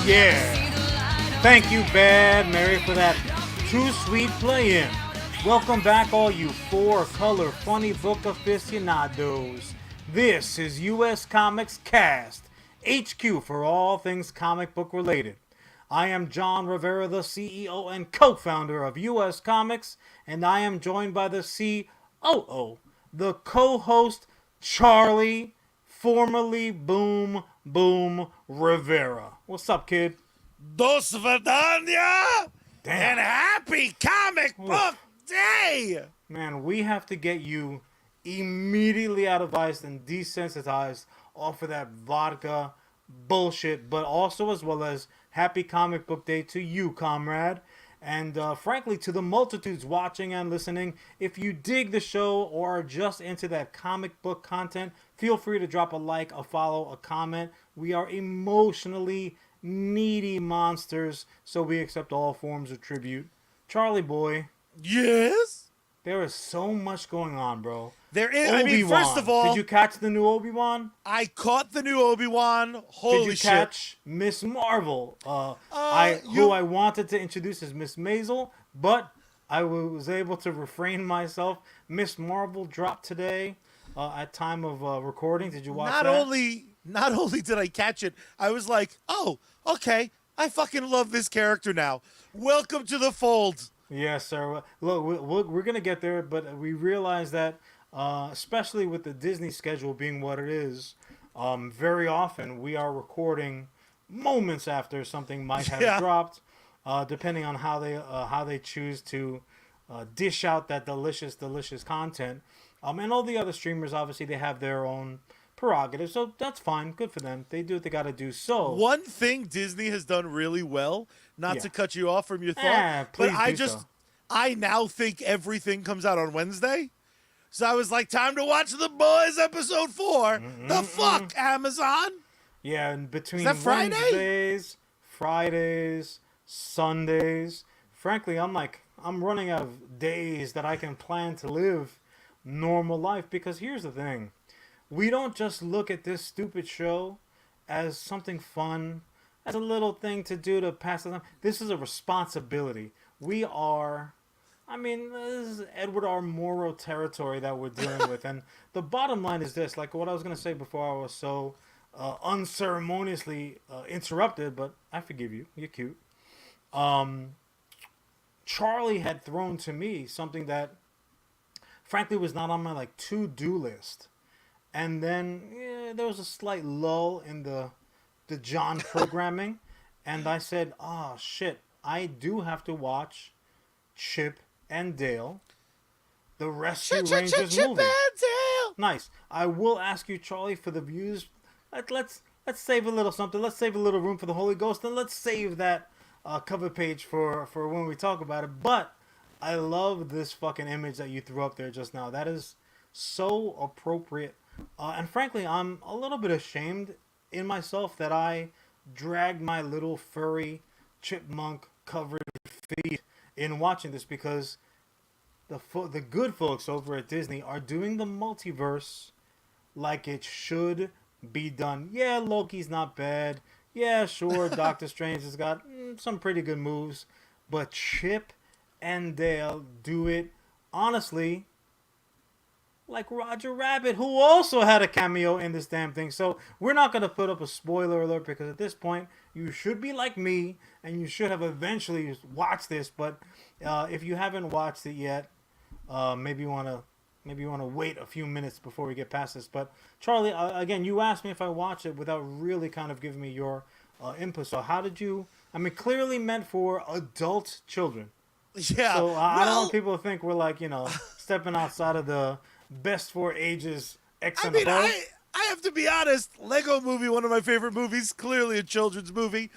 Yeah. Thank you, Bad Mary, for that too sweet play-in. Welcome back, all you four-color funny book aficionados. This is US Comics Cast, HQ for all things comic book related. I am John Rivera, the CEO and co-founder of US Comics, and I am joined by the COO, the co-host Charlie, formerly Boom Boom Rivera. What's up, kid? Dos Vidania Damn. and happy comic book day. Man, we have to get you immediately out of ice and desensitized off of that vodka bullshit, but also as well as happy comic book day to you, comrade. And frankly, to the multitudes watching and listening, if you dig the show or are just into that comic book content, feel free to drop a like, a follow, a comment. We are emotionally needy monsters, so we accept all forms of tribute. Charlie boy, Yes? there is so much going on, bro. There is. Obi-Wan. I mean, first of all, did you catch the new Obi-Wan? I caught the new Obi-Wan. Holy Did you shit. catch Miss Marvel? Who I wanted to introduce as Miss Maisel, but I was able to refrain myself. Miss Marvel dropped today at time of recording. Did you watch Not that? not only did I catch it, I was like, oh, okay. I fucking love this character now. Welcome to the fold. Yes, sir. Look, we're going to get there, but we realize that, especially with the Disney schedule being what it is, very often we are recording moments after something might have dropped, depending on how they choose to dish out that delicious content. And all the other streamers, obviously, they have their own prerogative, so that's fine. Good for them. They do what they got to do. So One thing Disney has done really well, not Yeah. to cut you off from your thought, please but do so. I now think everything comes out on Wednesday. So I was like, time to watch The Boys episode 4. The fuck, Amazon? Yeah, and between that Friday? Wednesdays, Fridays, Sundays, frankly, I'm running out of days that I can plan to live normal life, because here's the thing. We don't just look at this stupid show as something fun, as a little thing to do to pass the time. This is a responsibility. We are, this is Edward R. Murrow territory that we're dealing with. And the bottom line is this, like what I was going to say before I was so unceremoniously interrupted, but I forgive you. You're cute. Charlie had thrown to me something that, frankly, was not on my to-do list. And then there was a slight lull in the John programming, and I said, "Oh shit, I do have to watch Chip and Dale, the Rescue Rangers Chip movie." and Dale. Nice. I will ask you, Charlie, for the views. Let's save a little something. Let's save a little room for the Holy Ghost, and let's save that cover page for when we talk about it. But I love this fucking image that you threw up there just now. That is so appropriate. And frankly, I'm a little bit ashamed in myself that I dragged my little furry chipmunk covered feet in watching this, because the good folks over at Disney are doing the multiverse like it should be done. Yeah, Loki's not bad. Yeah, sure, Doctor Strange has got some pretty good moves, but Chip and Dale do it honestly like Roger Rabbit, who also had a cameo in this damn thing. So we're not going to put up a spoiler alert, because at this point, you should be like me, and you should have eventually watched this. But if you haven't watched it yet, maybe you want to wait a few minutes before we get past this. But Charlie, again, you asked me if I watched it without really kind of giving me your input. So how did you? Clearly meant for adult children. Yeah. So I don't want people to think we're stepping outside of the best for ages X and above. I have to be honest. Lego Movie, one of my favorite movies, clearly a children's movie.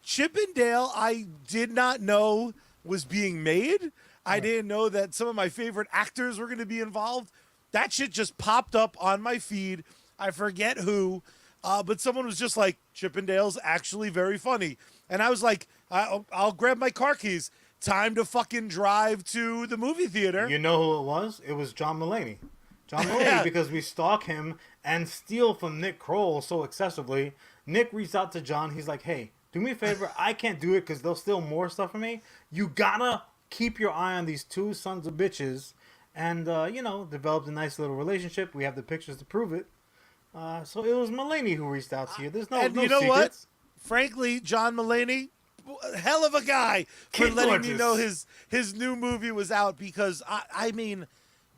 Chip and Dale, I did not know was being made. I didn't know that some of my favorite actors were going to be involved. That shit just popped up on my feed. I forget who, but someone was just like, Chip and Dale's actually very funny. And I was like, I'll grab my car keys. Time to fucking drive to the movie theater. You know who it was? It was John Mulaney. John Mulaney, because we stalk him and steal from Nick Kroll so excessively. Nick reached out to John. He's like, hey, do me a favor. I can't do it because they'll steal more stuff from me. You gotta keep your eye on these two sons of bitches, and developed a nice little relationship. We have the pictures to prove it. So it was Mulaney who reached out to you. There's no And no you know secrets. what? Frankly, John Mulaney, hell of a guy for Kid letting me gorgeous. know his new movie was out, because I mean,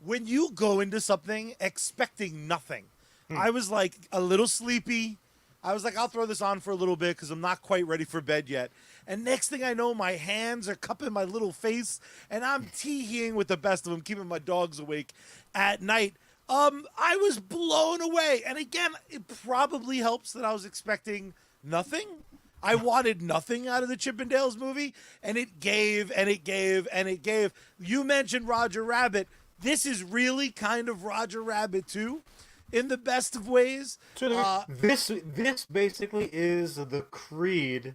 when you go into something expecting nothing, I was like a little sleepy. I was like, I'll throw this on for a little bit because I'm not quite ready for bed yet. And next thing I know, my hands are cupping my little face, and I'm tee-heeing with the best of them, keeping my dogs awake at night. I was blown away. And again, it probably helps that I was expecting nothing. I wanted nothing out of the Chippendales movie, and it gave, and it gave, and it gave. You mentioned Roger Rabbit. This is really kind of Roger Rabbit too, in the best of ways. This basically is the Creed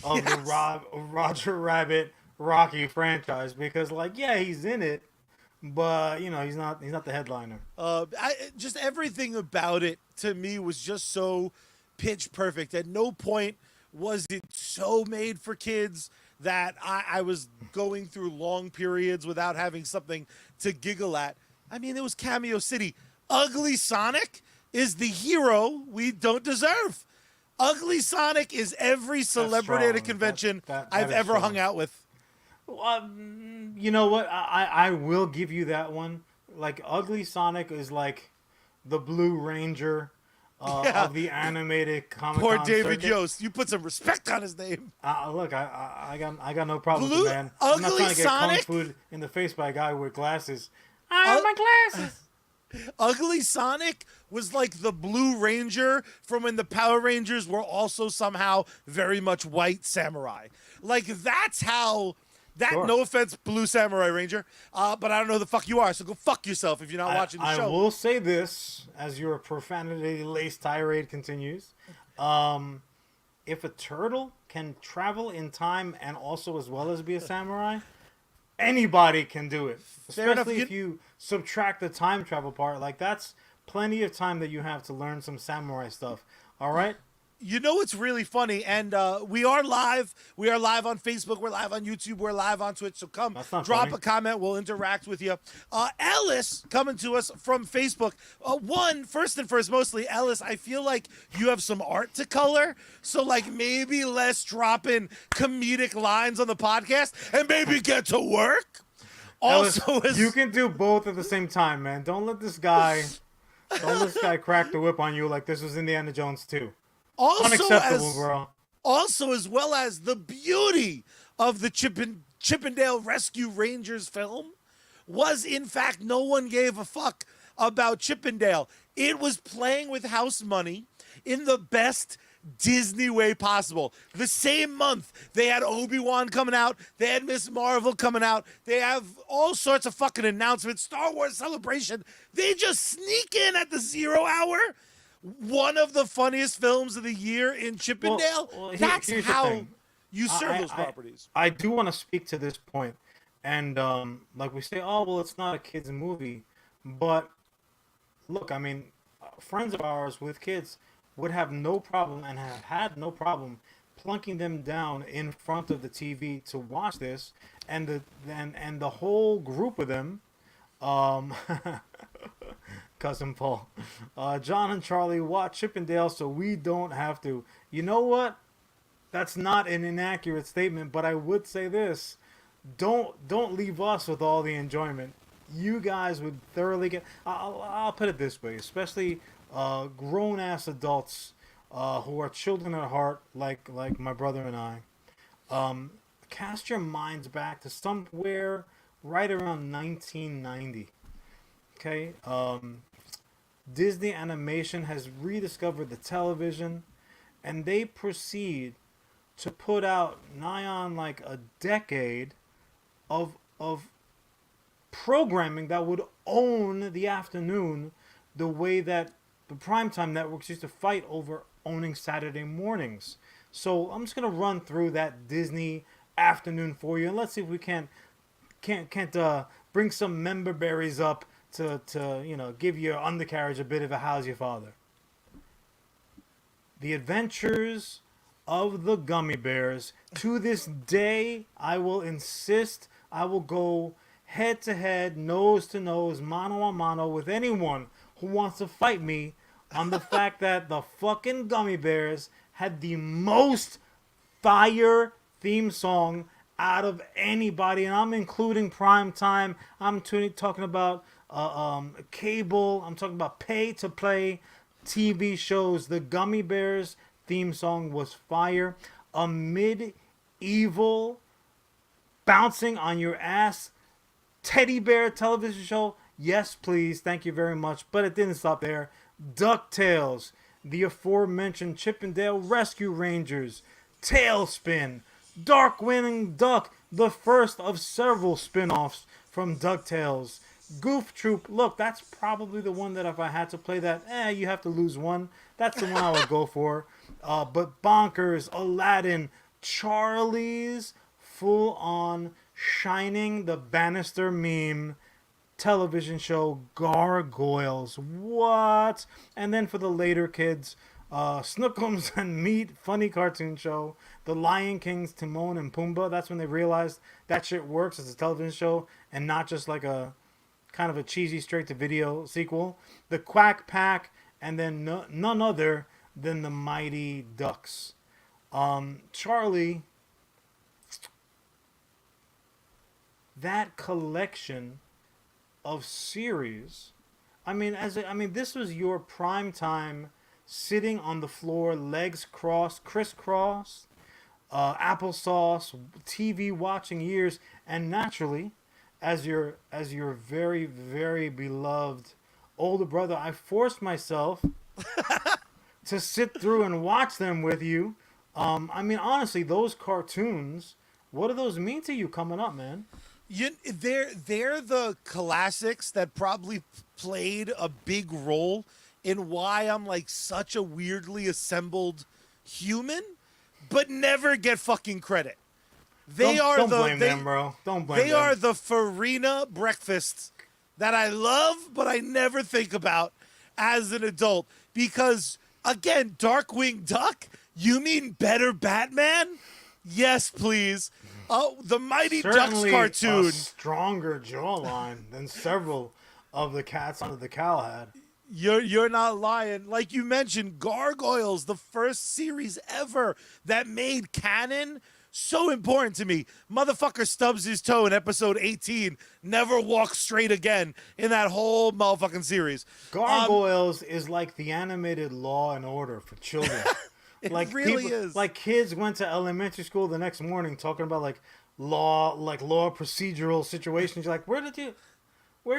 of Yes. the Roger Rabbit Rocky franchise, because he's in it, but he's not the headliner. Just everything about it to me was just so pitch perfect. At no point was it so made for kids that I was going through long periods without having something to giggle at. I mean, it was Cameo City. Ugly Sonic is the hero we don't deserve. Ugly Sonic is every celebrity at a strong. convention That I've is ever strong. hung out with. You know what? I will give you that one. Like, Ugly Sonic is like the Blue Ranger Yeah. of the animated comic. Poor David Yost. You put some respect on his name. Look, I got no problem with Blue it, man. I'm not Ugly trying to get Sonic? kung fu in the face by a guy with glasses. I have my glasses. Ugly Sonic was like the Blue Ranger from when the Power Rangers were also somehow very much white samurai. Like, that's how... Sure. No offense, Blue Samurai Ranger, but I don't know who the fuck you are, so go fuck yourself if you're not watching the I show. will say this, as your profanity-laced tirade continues. If a turtle can travel in time and also as well as be a samurai, anybody can do it. Fair enough. Especially if you subtract the time travel part. Like, that's plenty of time that you have to learn some samurai stuff. All right? You know what's really funny, and we are live. We are live on Facebook. We're live on YouTube. We're live on Twitch. So come, That's not drop funny. a comment. We'll interact with you. Ellis coming to us from Facebook. First and first, mostly Ellis. I feel like you have some art to color, so like maybe less dropping comedic lines on the podcast, and maybe get to work. Ellis, Also, you can do both at the same time, man. Don't let this guy crack the whip on you like this was Indiana Jones 2. Unacceptable, bro. Also, as well as the beauty of the Chippendale Rescue Rangers film was, in fact, no one gave a fuck about Chippendale. It was playing with house money in the best Disney way possible. The same month, they had Obi-Wan coming out. They had Miss Marvel coming out. They have all sorts of fucking announcements. Star Wars Celebration. They just sneak in at the 0 hour. One of the funniest films of the year in Chippendale. That's here's the how thing. you serve those properties. I do want to speak to this point, and like we say, oh well, it's not a kids movie, but look, I mean, friends of ours with kids would have no problem and have had no problem plunking them down in front of the TV to watch this, and the whole group of them, cousin Paul, John and Charlie watch Chippendale so we don't have to. You know what? That's not an inaccurate statement, but I would say this: don't leave us with all the enjoyment. You guys would thoroughly get. I'll put it this way, especially grown ass adults who are children at heart, like my brother and I. Cast your minds back to somewhere right around 1990. Okay, Disney Animation has rediscovered the television, and they proceed to put out nigh on like a decade of programming that would own the afternoon the way that the primetime networks used to fight over owning Saturday mornings. So I'm just gonna run through that Disney afternoon for you, and let's see if we can't bring some member berries up to give your undercarriage a bit of a how's your father. The Adventures of the gummy bears. To this day, I will insist, I will go head to head, nose to nose, mano a mano with anyone who wants to fight me on the fact that the fucking gummy bears had the most fire theme song out of anybody, and I'm including prime time. I'm talking about cable. I'm talking about pay to play TV shows. The Gummy Bears theme song was fire. A medieval bouncing on your ass teddy bear television show. Yes, please. Thank you very much. But it didn't stop there. DuckTales, the aforementioned Chip and Dale Rescue Rangers, Tailspin, Darkwing Duck, the first of several spin-offs from DuckTales, Goof Troop. Look, that's probably the one that if I had to play that, you have to lose one. That's the one I would go for. But Bonkers, Aladdin, Charlie's full-on Shining the Bannister meme television show, Gargoyles. What? And then for the later kids, Snookums and Meat funny cartoon show, The Lion King's Timon and Pumbaa. That's when they realized that shit works as a television show and not just like a kind of a cheesy straight to video sequel. The Quack Pack, and then none other than the Mighty Ducks. Charlie, that collection of series, this was your prime time sitting on the floor, legs crossed, crisscross, applesauce, TV watching years, and naturally, as your very, very beloved older brother, I forced myself to sit through and watch them with you. Honestly, those cartoons, what do those mean to you coming up, man? They're the classics that probably played a big role in why I'm like such a weirdly assembled human, but never get fucking credit. Don't blame them, bro. Don't blame them. They are the Farina breakfasts that I love, but I never think about as an adult. Because, again, Darkwing Duck? You mean better Batman? Yes, please. The Mighty Certainly Ducks cartoon. A stronger jawline than several of the cats under the cowl had. You're not lying. Like you mentioned, Gargoyles, the first series ever that made canon so important to me. Motherfucker stubs his toe in episode 18, never walks straight again in that whole motherfucking series. Gargoyles is like the animated Law and Order for children. It like really is. Like kids went to elementary school the next morning talking about like law procedural situations. You're like, where did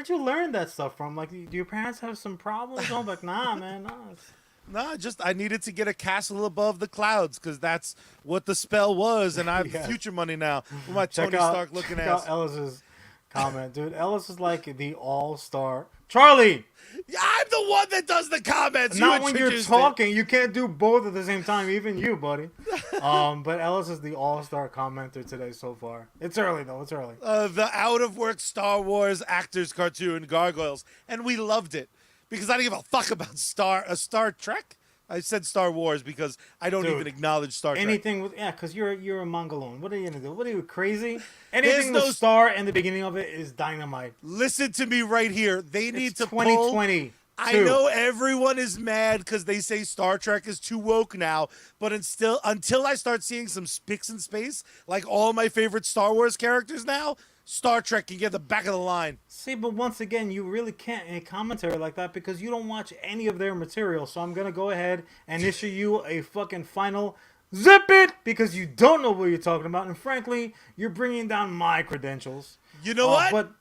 you learn that stuff from? Like, do your parents have some problems? I'm like, nah, man, nah. No, just I needed to get a castle above the clouds because that's what the spell was, and I have future money now with my Tony Stark looking ass. Check out Ellis's comment, dude. Ellis is like the all-star. Charlie! I'm the one that does the comments. Not when you're talking. You can't do both at the same time, even you, buddy. But Ellis is the all-star commenter today so far. It's early, though. It's early. The out-of-work Star Wars actors cartoon, Gargoyles, and we loved it. Because I don't give a fuck about Star Trek. I said Star Wars because I don't even acknowledge Star Trek. Anything with because you're a Mongoloan. What are you gonna do? What are you crazy? Anything with Star in the beginning of it is dynamite. Listen to me right here. They need to 2020. I know everyone is mad because they say Star Trek is too woke now, but until I start seeing some spics in space, like all my favorite Star Wars characters now, Star Trek can get the back of the line. See, but once again, you really can't in commentary like that because you don't watch any of their material. So I'm going to go ahead and issue you a fucking final zip it because you don't know what you're talking about. And frankly, you're bringing down my credentials. You know what? But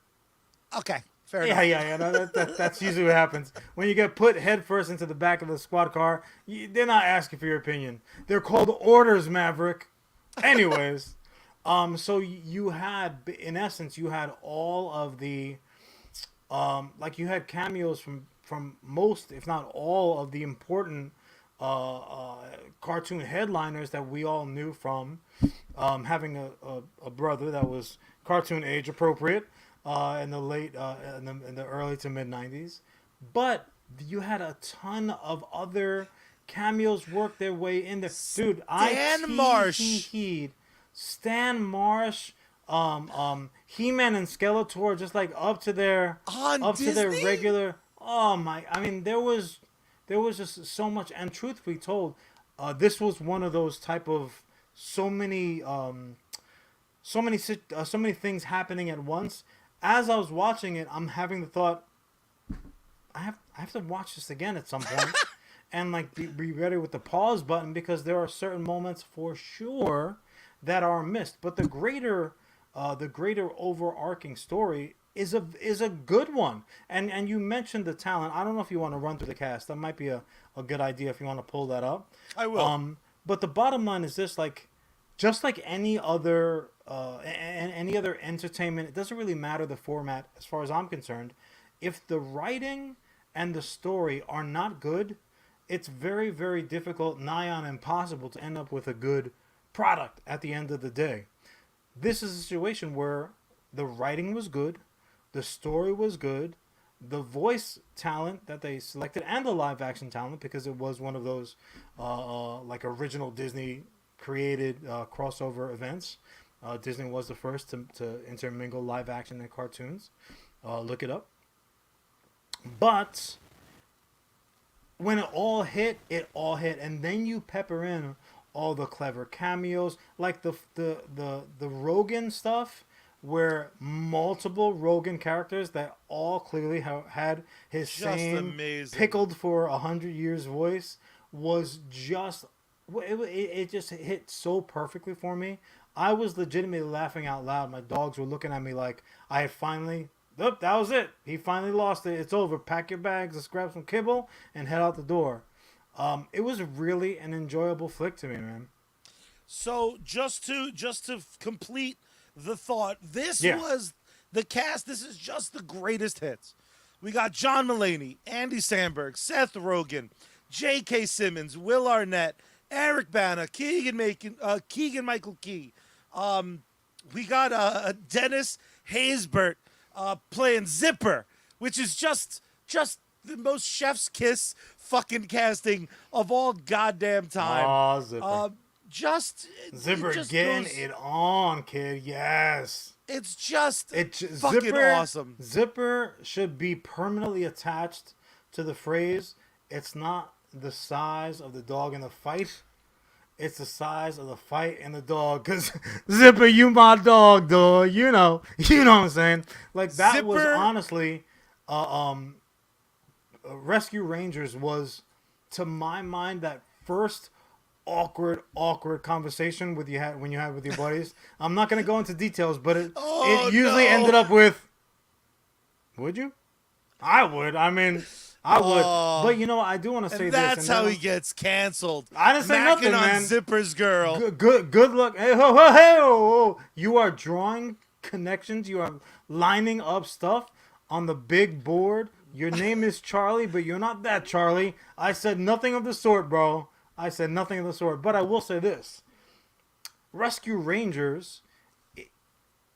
okay, fair enough. Yeah. No, that's usually what happens. When you get put head first into the back of the squad car, they're not asking for your opinion. They're called orders, Maverick. Anyways. So you had, in essence, you had all of the, you had cameos from most, if not all, of the important cartoon headliners that we all knew from having a brother that was cartoon age appropriate in the late, in the early to mid 90s. But you had a ton of other cameos work their way in there. Dude, Stan Marsh. Stan Marsh, He-Man and Skeletor, just like up to their On Disney? regular. Oh my! I mean, there was just so much. And truth be told, this was one of those type of so many things happening at once. As I was watching it, I'm having the thought, I have to watch this again at some point, and like be ready with the pause button, because there are certain moments for sure that are missed. But the greater overarching story is a good one. And you mentioned the talent. I don't know if you want to run through the cast. That might be a good idea if you want to pull that up. I will. But the bottom line is this: like, just like any other entertainment, it doesn't really matter the format as far as I'm concerned. If the writing and the story are not good, it's very, very difficult, nigh on impossible, to end up with a good product at the end of the day. This is a situation where the writing was good, the story was good, the voice talent that they selected, and the live action talent, because it was one of those like original Disney created crossover events. Disney was the first to intermingle live action and cartoons. Look it up. But when it all hit, and then you pepper in all the clever cameos, like the Rogan stuff, where multiple Rogan characters that all clearly had his Just same amazing. pickled for 100 years voice, was just it just hit so perfectly for me. I was legitimately laughing out loud. My dogs were looking at me like I had finally. Nope, that was it. He finally lost it. It's over. Pack your bags, let's grab some kibble, and head out the door. It was really an enjoyable flick to me, man. So just to complete the thought, this Yeah. was the cast. This is just the greatest hits. We got John Mulaney, Andy Samberg, Seth Rogen, J.K. Simmons, Will Arnett, Eric Bana, Keegan Michael Key. We got Dennis Haysbert playing Zipper, which is just the most chef's kiss fucking casting of all goddamn time. Oh, Zipper. Zipper getting it on, kid. Yes. It's just fucking Zipper, awesome. Zipper should be permanently attached to the phrase, it's not the size of the dog in the fight, it's the size of the fight and the dog. Because Zipper, you my dog, dog. You know what I'm saying? Like, that Zipper, was honestly, Rescue Rangers was, to my mind, that first awkward conversation when you had with your buddies. I'm not gonna go into details, but it usually ended up with, would you? I would. I mean, I would. But you know what? I do want to say that's this. That's how he gets canceled. I didn't say nothing, on man. Zipper's girl. Good luck. Hey, ho, ho, hey, oh, oh. You are drawing connections. You are lining up stuff on the big board. Your name is Charlie, but you're not that Charlie. I said nothing of the sort, bro. I said nothing of the sort. But I will say this. Rescue Rangers,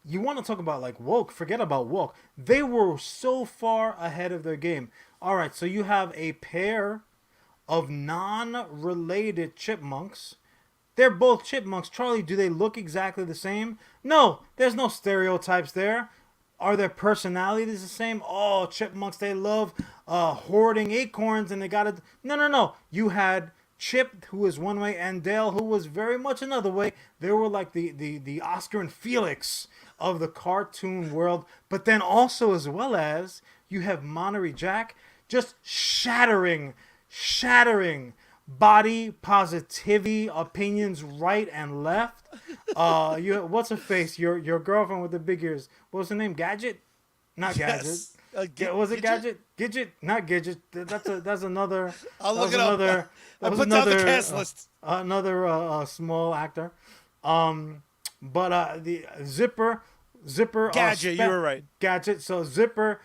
you want to talk about like woke, forget about woke. They were so far ahead of their game. All right, so you have a pair of non-related chipmunks. They're both chipmunks. Charlie, do they look exactly the same? No, there's no stereotypes there. Are their personalities the same? Oh, chipmunks, they love hoarding acorns and they got to... No. You had Chip, who was one way, and Dale, who was very much another way. They were like the Oscar and Felix of the cartoon world. But then also, as well as, you have Monterey Jack just shattering body positivity opinions right and left. What's her face? Your girlfriend with the big ears. What was her name? Gadget? Not yes. Gadget. Was it Gadget? Gidget? Not Gidget. That's another. I'll look it up. I put down the cast list. Another small actor. But the Zipper. Gadget. You were right. Gadget. So Zipper.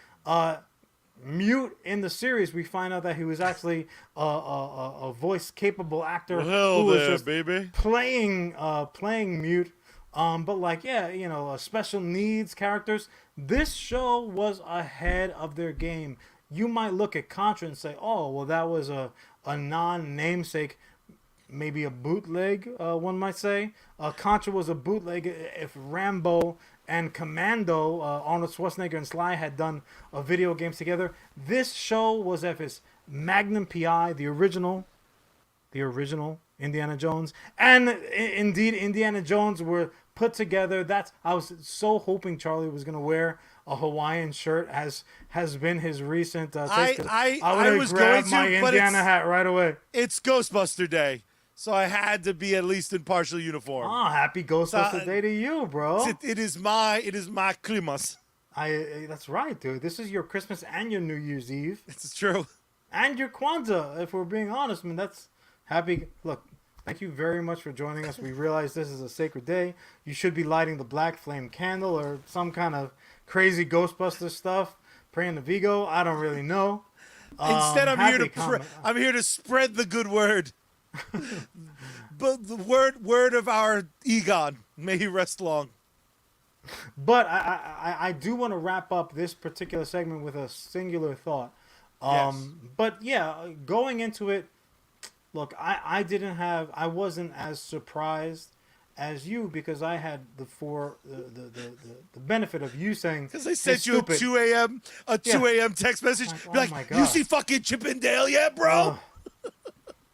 Mute in the series, we find out that he was actually a voice capable actor who was there, just baby. playing mute. But like, yeah, special needs characters. This show was ahead of their game. You might look at Contra and say, oh, well, that was a a non-namesake, maybe a bootleg, one might say. Contra was a bootleg. If Rambo and Commando, Arnold Schwarzenegger and Sly had done a video games together, this show was if it's Magnum PI, the original Indiana Jones, and indeed Indiana Jones were put together. I was so hoping Charlie was gonna wear a Hawaiian shirt, as has been his recent taste. I was going to, my but Indiana hat right away. it's Ghostbuster Day, so I had to be at least in partial uniform. Oh, happy Ghostbuster Day to you, bro. It is my Christmas. That's right, dude. This is your Christmas and your New Year's Eve. It's true. And your Kwanzaa, if we're being honest. I mean, that's happy. Look, thank you very much for joining us. We realize this is a sacred day. You should be lighting the black flame candle or some kind of crazy Ghostbuster stuff. Praying to Vigo. I don't really know. Instead, I'm here to spread the good word. But the word of our Egon, may he rest long. But I do want to wrap up this particular segment with a singular thought. Yes. But yeah, going into it, look, I wasn't as surprised as you, because I had the benefit of you saying, because I sent you stupid. a 2 a.m. text message. Like, Be oh my like, God. you see fucking Chip and Dale yet, bro?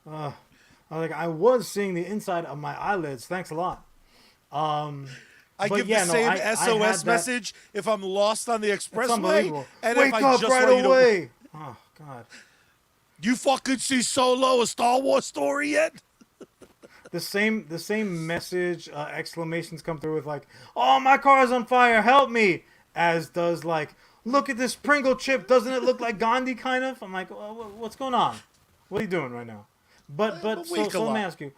I was seeing the inside of my eyelids. Thanks a lot. I but give yeah, the no, same I had SOS that- message if I'm lost on the It's expressway, unbelievable. and Wake if I up just right want you to. away. Oh God. You fucking see Solo, a Star Wars story yet? The same message exclamations come through with like, "Oh, my car is on fire, help me!" As does like, "Look at this Pringle chip, doesn't it look like Gandhi kind of?" I'm like, well, what's going on? What are you doing right now? But so let me ask you,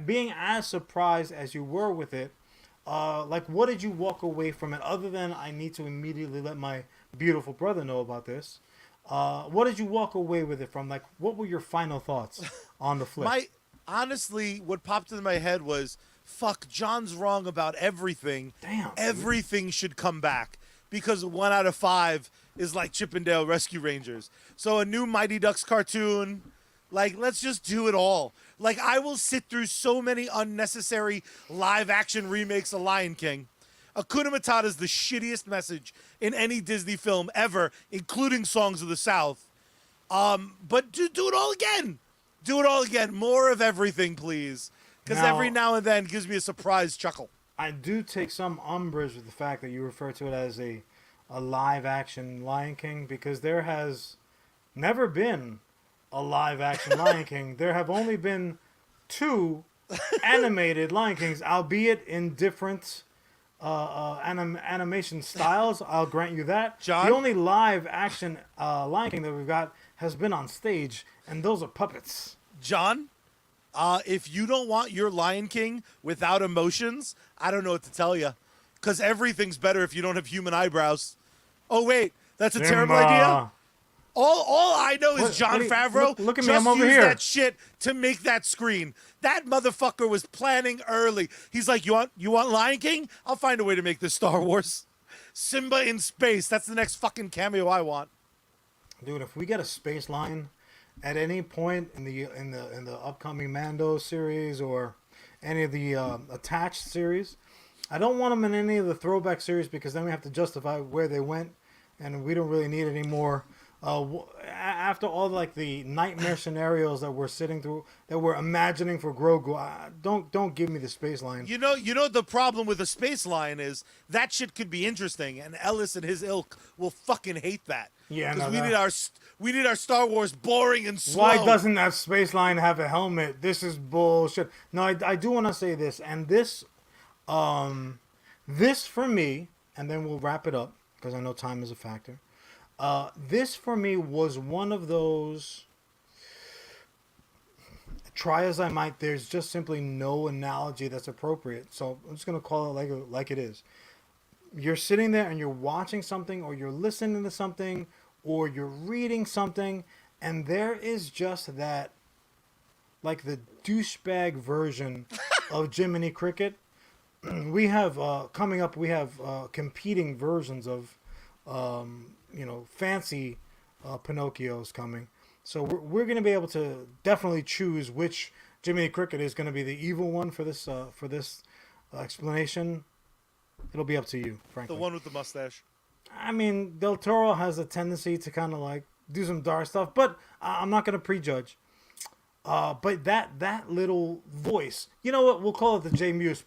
being as surprised as you were with it, like, what did you walk away from it, other than I need to immediately let my beautiful brother know about this? What did you walk away with it from? Like, what were your final thoughts on the flick? Honestly, what popped into my head was, fuck, John's wrong about everything. Damn, dude. Everything should come back, because 1 out of 5 is like Chip and Dale Rescue Rangers. So a new Mighty Ducks cartoon, like, let's just do it all. Like, I will sit through so many unnecessary live-action remakes of Lion King. Hakuna Matata is the shittiest message in any Disney film ever, including Songs of the South. But do it all again. Do it all again. More of everything, please. Because every now and then gives me a surprise chuckle. I do take some umbrage with the fact that you refer to it as a live-action Lion King, because there has never been a live-action Lion King. There have only been 2 animated Lion Kings, albeit in different animation styles. I'll grant you that. John? The only live-action Lion King that we've got has been on stage, and those are puppets. John, if you don't want your Lion King without emotions, I don't know what to tell you. Because everything's better if you don't have human eyebrows. Oh, wait, that's a terrible idea? All I know is Jon Favreau look at me, just I'm over used here. that shit to make that screen. That motherfucker was planning early. He's like, you want Lion King? I'll find a way to make this Star Wars. Simba in space. That's the next fucking cameo I want. Dude, if we get a space lion at any point in the upcoming Mando series or any of the attached series, I don't want them in any of the throwback series, because then we have to justify where they went, and we don't really need any more. After all, like, the nightmare scenarios that we're sitting through, that we're imagining for Grogu, don't give me the space lion. You know the problem with a space lion is that shit could be interesting, and Ellis and his ilk will fucking hate that. Yeah, because no, we need our Star Wars boring and slow. Why doesn't that space lion have a helmet? This is bullshit. No, I do want to say this, and this for me, and then we'll wrap it up, because I know time is a factor. This for me was one of those, try as I might, there's just simply no analogy that's appropriate. So I'm just going to call it like it is. You're sitting there and you're watching something, or you're listening to something, or you're reading something, and there is just that, like, the douchebag version of Jiminy Cricket. We have, coming up, we have competing versions of, fancy Pinocchios coming. So we're going to be able to definitely choose which Jiminy Cricket is going to be the evil one for this explanation. It'll be up to you, frankly. The one with the mustache. I mean, Del Toro has a tendency to kind of like do some dark stuff, but I'm not going to prejudge. But that little voice, you know what? We'll call it the J Muse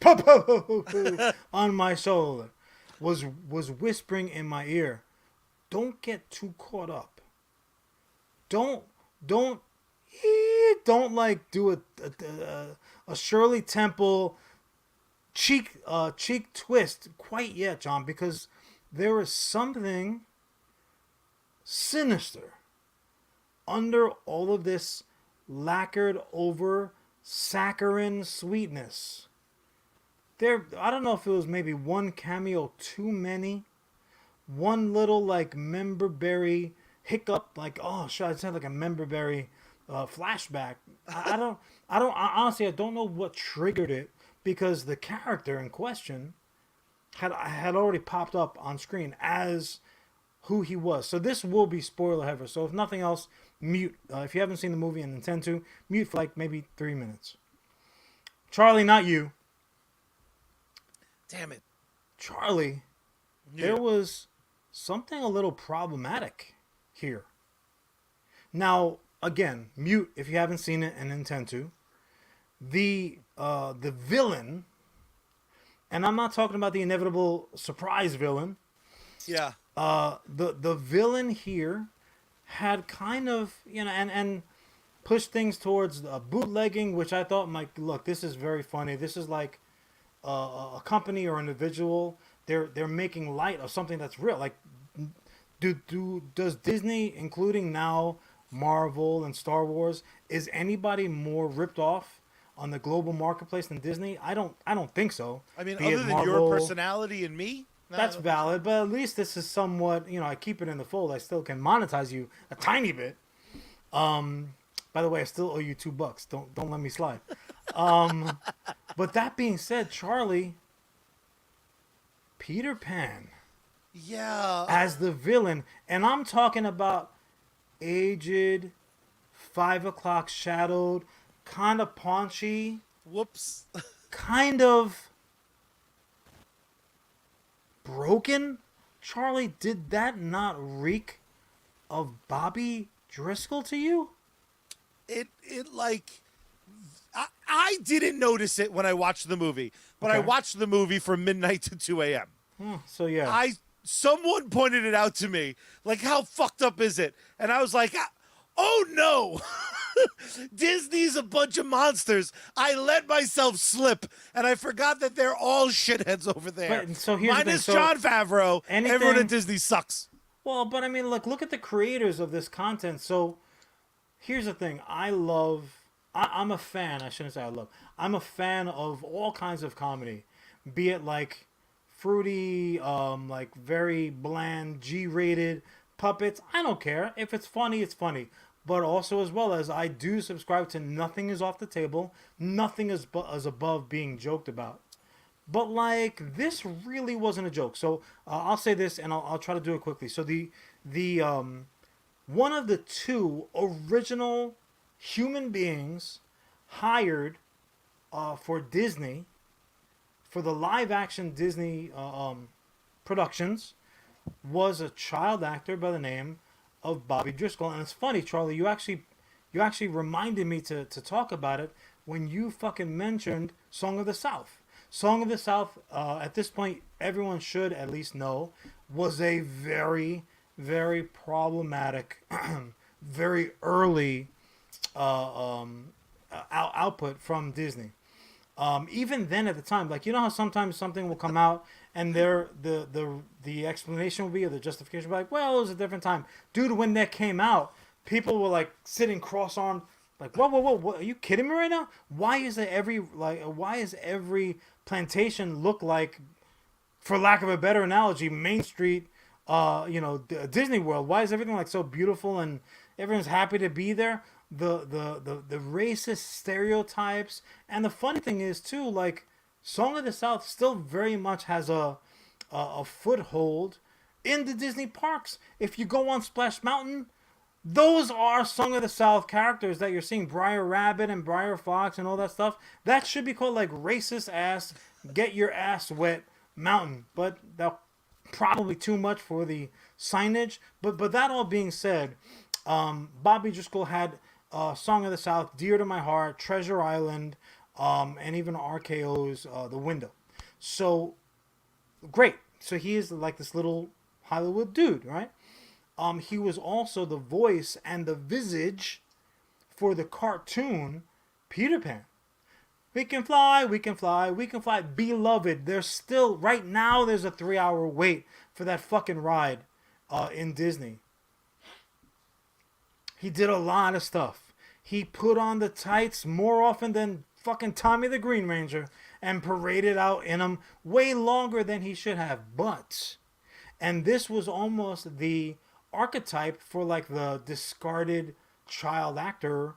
on my shoulder, was whispering in my ear. Don't get too caught up. Don't like do a Shirley Temple cheek twist quite yet, John, because there is something sinister under all of this lacquered over saccharin sweetness. I don't know if it was maybe one cameo too many, one little like member berry hiccup, like, oh shit, I just had like a member berry flashback. I honestly I don't know what triggered it, because the character in question had already popped up on screen as who he was. So this will be spoiler heavy. So if nothing else, mute. If you haven't seen the movie and intend to, mute for like maybe 3 minutes. Charlie, not you. Damn it. Charlie, Yeah. there was something a little problematic here. Now, again, mute if you haven't seen it and intend to. The villain, and I'm not talking about the inevitable surprise villain. Yeah. The villain here had kind of, and pushed things towards bootlegging, which I thought might look. This is very funny. This is like a company or individual. They're making light of something that's real. Like, does Disney, including now Marvel and Star Wars, is anybody more ripped off on the global marketplace than Disney? I don't think so. I mean, Be other it than Marvel, your personality and me? No, that's valid, but at least this is somewhat, I keep it in the fold. I still can monetize you a tiny bit. By the way, I still owe you $2. Don't let me slide. But that being said, Charlie, Peter Pan Yeah. as the villain, and I'm talking about aged, 5 o'clock shadowed, kind of paunchy, Whoops. kind of broken. Charlie, did that not reek of Bobby Driscoll to you? It like I didn't notice it when I watched the movie, but I Okay. watched the movie from midnight to 2 a.m. So yeah. Someone pointed it out to me, like, how fucked up is it? And I was like, oh no. Disney's a bunch of monsters. I let myself slip, and I forgot that they're all shitheads over there. But, so here's the thing. Minus So Jon Favreau. anything- Everyone at Disney sucks. Well, but I mean, look at the creators of this content. So here's the thing. I'm a fan. I shouldn't say I love. I'm a fan of all kinds of comedy, be it like fruity, like very bland, G-rated puppets. I don't care. If it's funny, it's funny. But also, as well as I do subscribe to nothing is off the table, nothing is above being joked about. But like, this really wasn't a joke. So I'll say this, and I'll try to do it quickly. So the one of the two original human beings hired for Disney, for the live action Disney productions, was a child actor by the name of Bobby Driscoll. And it's funny, Charlie, you actually reminded me to talk about it when you fucking mentioned Song of the South. Song of the South, at this point, everyone should at least know, was a very, very problematic, very early output from Disney. Even then, at the time, like, you know how sometimes something will come out and the explanation will be, or the justification will be like, well, it was a different time. Dude, when that came out, people were like sitting cross-armed, like, whoa, what, are you kidding me right now? Why is every plantation look like, for lack of a better analogy, Main Street, Disney World? Why is everything like so beautiful and everyone's happy to be there? The racist stereotypes, and the funny thing is too, like, Song of the South still very much has a foothold in the Disney parks. If you go on Splash Mountain, Those are Song of the South characters that you're seeing, Briar Rabbit and Briar Fox and all that stuff. That should be called like racist ass, get your ass wet mountain. But that probably too much for the signage. But that all being said, Bobby Driscoll had Song of the South, Dear to My Heart, Treasure Island, and even RKO's The Window. So great. So he is like this little Hollywood dude, right? He was also the voice and the visage for the cartoon Peter Pan. We can fly, we can fly, we can fly. Beloved, there's still, right now, there's a 3-hour wait for that fucking ride in Disney. He did a lot of stuff. He put on the tights more often than fucking Tommy the Green Ranger and paraded out in them way longer than he should have. But, and this was almost the archetype for like the discarded child actor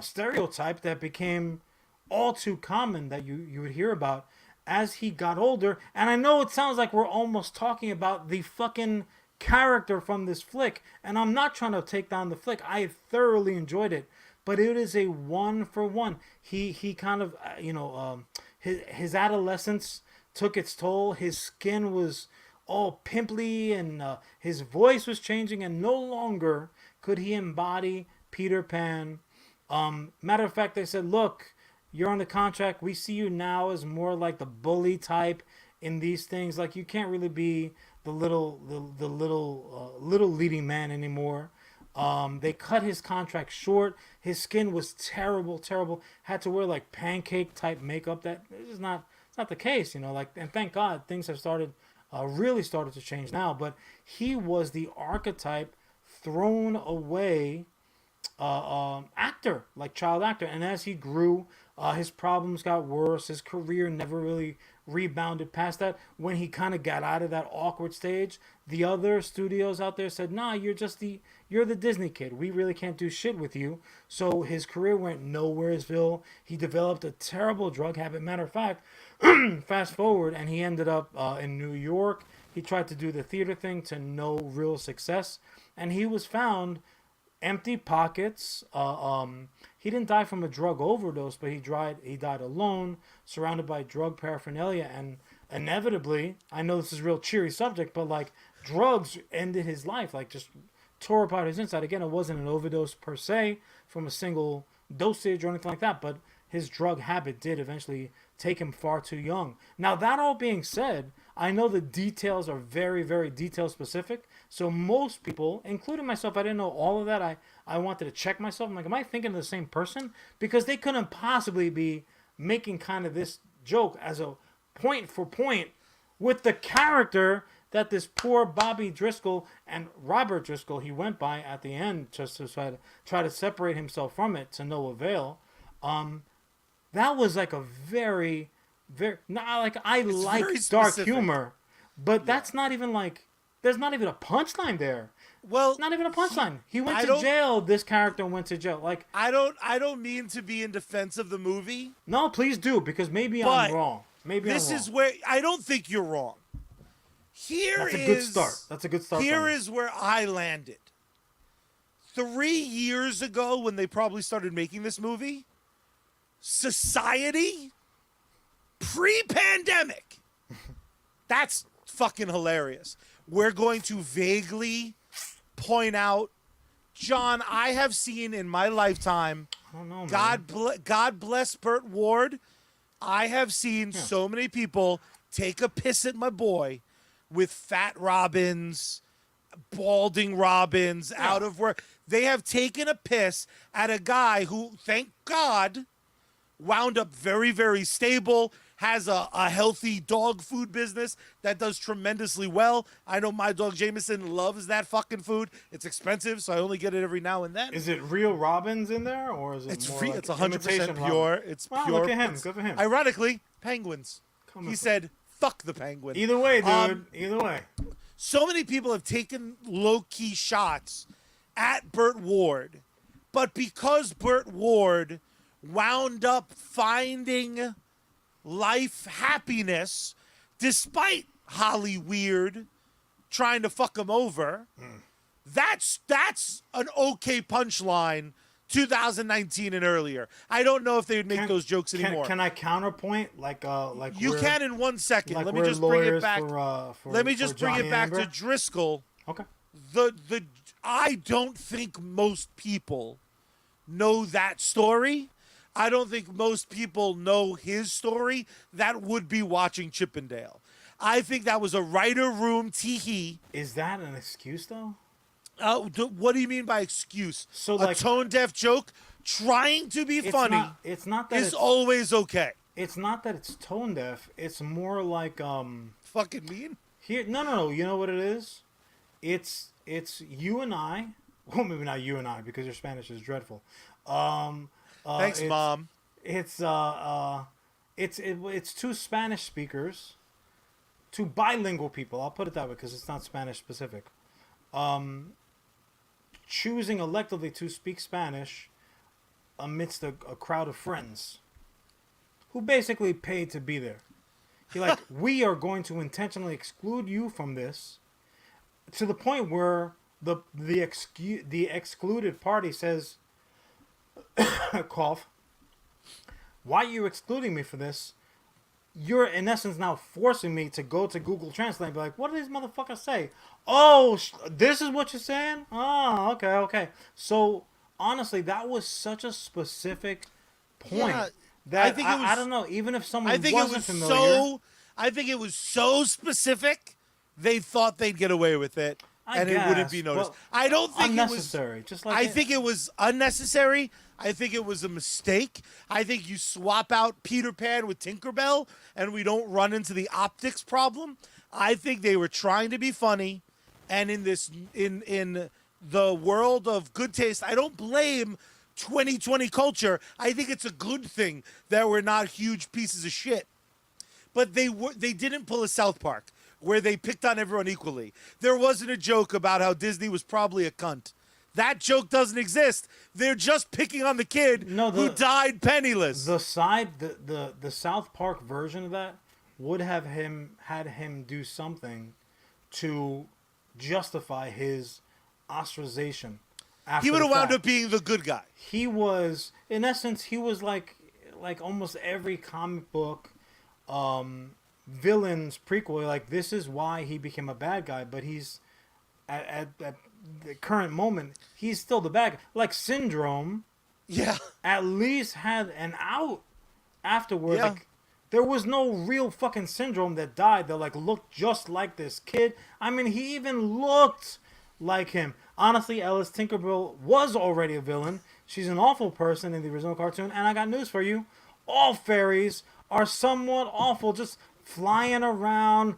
stereotype that became all too common that you would hear about as he got older. And I know it sounds like we're almost talking about the fucking character from this flick, and I'm not trying to take down the flick. I thoroughly enjoyed it, but it is a 1-for-1. He kind of his adolescence took its toll. His skin was all pimply, and his voice was changing, and no longer could he embody Peter Pan. Matter of fact, they said, look, you're on the contract. We see you now as more like the bully type in these things. Like, you can't really be the little leading man anymore. They cut his contract short. His skin was terrible. Had to wear like pancake type makeup. That is not, it's not the case, like, and thank God things have really started to change now. But he was the archetype thrown away actor, like child actor. And as he grew, his problems got worse. His career never really rebounded past that. When he kind of got out of that awkward stage, the other studios out there said, nah, you're the Disney kid. We really can't do shit with you. So his career went nowheresville. He developed a terrible drug habit. Matter of fact, fast forward, and he ended up in New York. He tried to do the theater thing to no real success. And he was found empty pockets. He didn't die from a drug overdose, but he died alone, surrounded by drug paraphernalia, and inevitably, I know this is a real cheery subject, but like, drugs ended his life, like just tore apart his inside. Again, it wasn't an overdose per se from a single dosage or anything like that, but his drug habit did eventually take him far too young. Now, that all being said, I know the details are very, very detail specific. So most people, including myself, I didn't know all of that. I wanted to check myself. I'm like, am I thinking of the same person? Because they couldn't possibly be making kind of this joke as a point for point with the character that this poor Bobby Driscoll and Robert Driscoll, he went by at the end, just to try to separate himself from it to no avail. That was like a very, very, not like, I like dark humor, but that's not even like, there's not even a punchline there. Well, it's not even a punchline. He went to jail. This character went to jail. Like, I don't mean to be in defense of the movie. No, please do, because maybe I'm wrong. This is where I don't think you're wrong. That's a good start. That's a good start. Here is where I landed. 3 years ago, when they probably started making this movie, society, pre-pandemic, that's fucking hilarious. We're going to vaguely point out, John, I have seen in my lifetime, I don't know, God bless Burt Ward, I have seen so many people take a piss at my boy with fat Robins, balding Robins, out of work. They have taken a piss at a guy who, thank God, wound up very, very stable, has a healthy dog food business that does tremendously well. I know my dog Jameson loves that fucking food. It's expensive, so I only get it every now and then. Is it real Robins in there, or is it it's more free? like It's 100% pure. Robin? It's wow, pure. Look at him. Good for him. Ironically, penguins. He said, fuck the penguin. Either way, dude. Either way. So many people have taken low-key shots at Burt Ward, but because Burt Ward wound up finding life happiness despite Holly Weird trying to fuck him over, That's an okay punchline 2019 and earlier. I don't know if they would make those jokes anymore. Can I counterpoint like you can in 1 second. Like Let me just bring it back. Let me just bring Johnny it back Amber? to Driscoll. Okay. I don't think most people know that story. I don't think most people know his story that would be watching Chippendale. I think that was a writer room tee-hee. Is that an excuse though? What do you mean by excuse? So, a like, tone-deaf joke trying to be funny it's not that is it's, always okay. It's not that it's tone deaf. It's more like Fucking mean? here. No. You know what it is? It's you and I. Well, maybe not you and I because your Spanish is dreadful. Thanks, Mom. It's two Spanish speakers, two bilingual people. I'll put it that way because it's not Spanish specific. Choosing electively to speak Spanish amidst a crowd of friends who basically paid to be there. You're like, we are going to intentionally exclude you from this, to the point where the excluded party says, cough, why are you excluding me for this? You're in essence now forcing me to go to Google Translate and be like, what did these motherfuckers say? Oh, this is what you're saying? Oh, okay. So, honestly, that was such a specific point that I think it was, I don't know, even if someone I think wasn't it was familiar. I think it was so specific, they thought they'd get away with it. It wouldn't be noticed. Well, I don't think unnecessary. I think it was unnecessary. I think it was a mistake. I think you swap out Peter Pan with Tinkerbell and we don't run into the optics problem. I think they were trying to be funny, and in the world of good taste, I don't blame 2020 culture. I think it's a good thing that we're not huge pieces of shit. But they didn't pull a South Park where they picked on everyone equally. There wasn't a joke about how Disney was probably a cunt. That joke doesn't exist. They're just picking on the kid who died penniless. The South Park version of that would have had him do something to justify his ostracization. He would have wound up being the good guy. He was, in essence, like almost every comic book villain's prequel. Like, this is why he became a bad guy, but he's at the current moment, he's still the bad guy. Like Syndrome, at least had an out afterwards. Yeah. Like, there was no real fucking Syndrome that died that like looked just like this kid. I mean, he even looked like him. Honestly, Alice Tinkerbell was already a villain. She's an awful person in the original cartoon, and I got news for you: all fairies are somewhat awful, just flying around.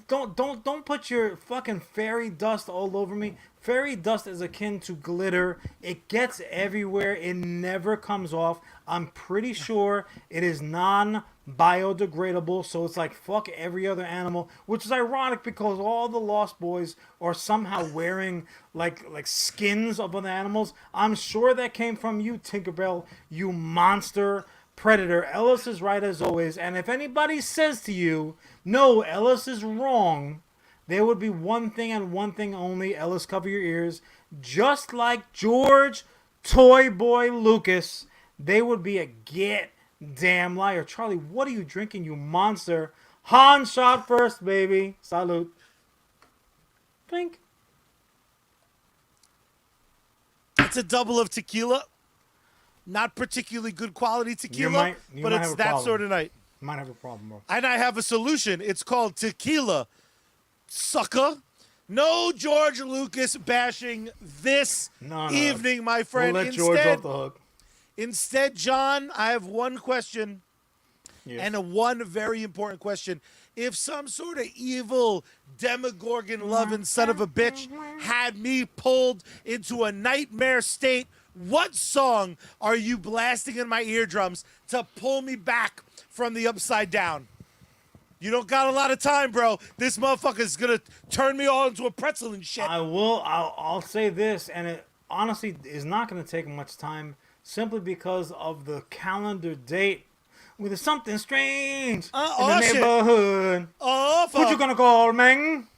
Don't put your fucking fairy dust all over me. Fairy dust is akin to glitter. It gets everywhere. It never comes off. I'm pretty sure it is non-biodegradable, so it's like fuck every other animal, which is ironic because all the Lost Boys are somehow wearing like skins of other animals. I'm sure that came from you, Tinkerbell, you monster predator. Ellis is right as always, and if anybody says to you, no, Ellis is wrong, there would be one thing and one thing only. Ellis, cover your ears. Just like George Toy Boy Lucas, they would be a get damn liar. Charlie, what are you drinking, you monster? Han shot first, baby. Salute. Clink. It's a double of tequila. Not particularly good quality tequila, but it's that sort of night. You might have a problem, bro. And I have a solution. It's called tequila, sucker. No George Lucas bashing this evening, my friend. We'll let George off the hook. Instead, John, I have one question, and one very important question. If some sort of evil, demogorgon-loving son of a bitch had me pulled into a nightmare state, what song are you blasting in my eardrums to pull me back from the upside down? You don't got a lot of time, bro. This motherfucker's gonna turn me all into a pretzel and shit. I'll say this, and it honestly is not gonna take much time, simply because of the calendar date. With something strange in the neighborhood. Oh, fuck. What you gonna call, man?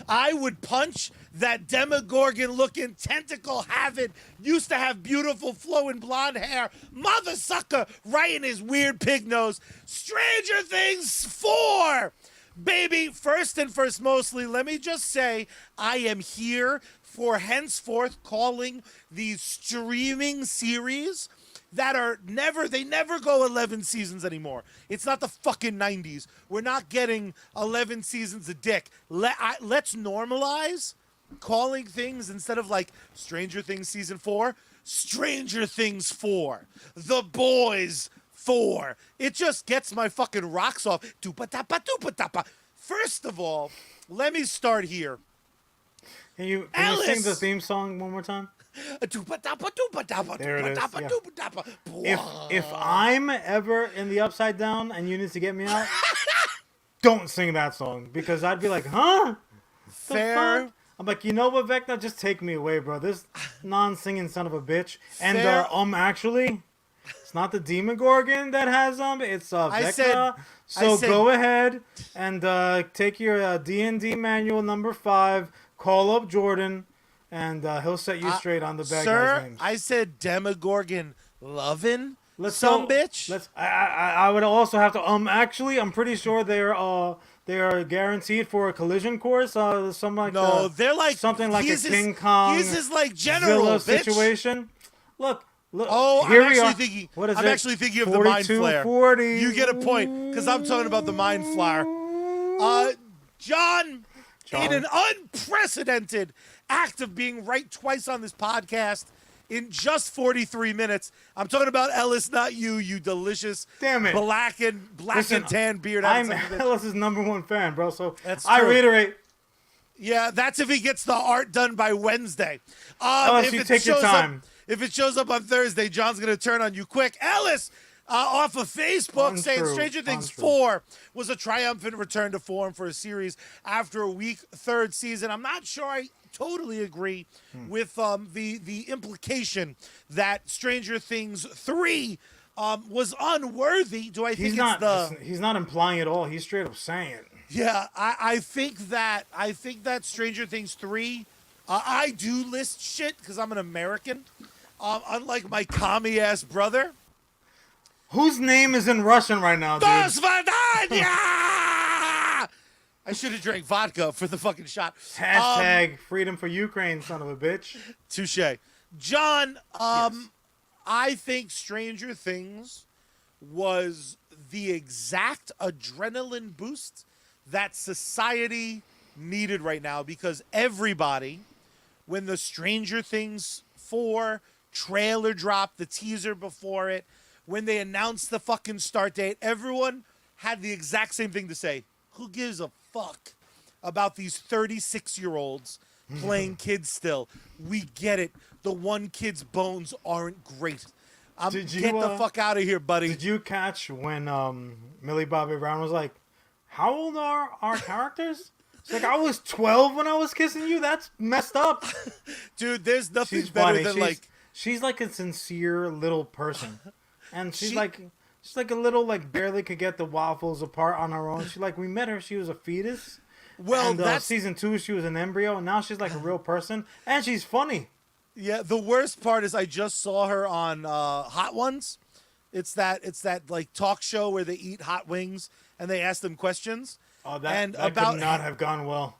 I would punch that Demogorgon-looking tentacle-having, used to have beautiful flowing blonde hair, mother sucker, right in his weird pig nose. Stranger Things 4! Baby, first and first mostly, let me just say, I am here for henceforth calling these streaming series that are they never go 11 seasons anymore. It's not the fucking 90s. We're not getting 11 seasons of dick. Let's normalize calling things, instead of like Stranger Things season 4, Stranger Things 4, The Boys 4. It just gets my fucking rocks off. Doopa-tapa, doopa-tapa. First of all, let me start here. Can you sing the theme song one more time? There it is. Yeah. If I'm ever in the upside down and you need to get me out, don't sing that song, because I'd be like, huh? Fair. Fuck? I'm like, you know what, Vecna? Just take me away, bro. This non-singing son of a bitch. And Fair. Actually, it's not the Demogorgon that has it's Vecna. Go ahead and take your D&D manual number 5. Call up Jordan, and he'll set you straight on the bad guys' names. I said Demogorgon lovin'. Bitch. I would also have to actually, I'm pretty sure they are guaranteed for a collision course. Something like they're like something like a King Kong. He's his like general Villa bitch. situation. Look. Oh, here I'm we actually are. thinking. What is I'm it? actually thinking of the Mind Flare. 40. You get a point, because I'm talking about the Mind Flare. John, in an unprecedented act of being right twice on this podcast in just 43 minutes, I'm talking about Ellis, not you, you delicious black and tan beard. I'm Ellis's #1 fan, bro. So that's I true. reiterate. Yeah, that's if he gets the art done by Wednesday. Ellis, you take your time. If it shows up on Thursday, John's going to turn on you quick. Ellis, off of Facebook, saying Stranger Things 4 was a triumphant return to form for a series after a weak third season. I'm not sure I totally agree with the implication that Stranger Things 3 was unworthy. Do I think he's not implying it all. He's straight up saying it. Yeah, I think that Stranger Things 3, I do list shit because I'm an American. Unlike my commie-ass brother. Whose name is in Russian right now, dude? Dos Vidania! I should have drank vodka for the fucking shot. Hashtag freedom for Ukraine, son of a bitch. Touche. John, Yes. I think Stranger Things was the exact adrenaline boost that society needed right now, because everybody, when the Stranger Things 4 trailer dropped, the teaser before it, when they announced the fucking start date, everyone had the exact same thing to say. Who gives a fuck about these 36-year-olds playing kids still? We get it. The one kid's bones aren't great. Get the fuck out of here, buddy. Did you catch when Millie Bobby Brown was like, how old are our characters? It's like, I was 12 when I was kissing you. That's messed up. Dude, there's nothing better than she's like a sincere little person. And she's like a little, like, barely could get the waffles apart on her own. We met her, she was a fetus. Well, and, that's season 2, she was an embryo, and now she's like a real person, and she's funny. Yeah, the worst part is I just saw her on Hot Ones. It's that like talk show where they eat hot wings and they ask them questions. Oh, that could not have gone well.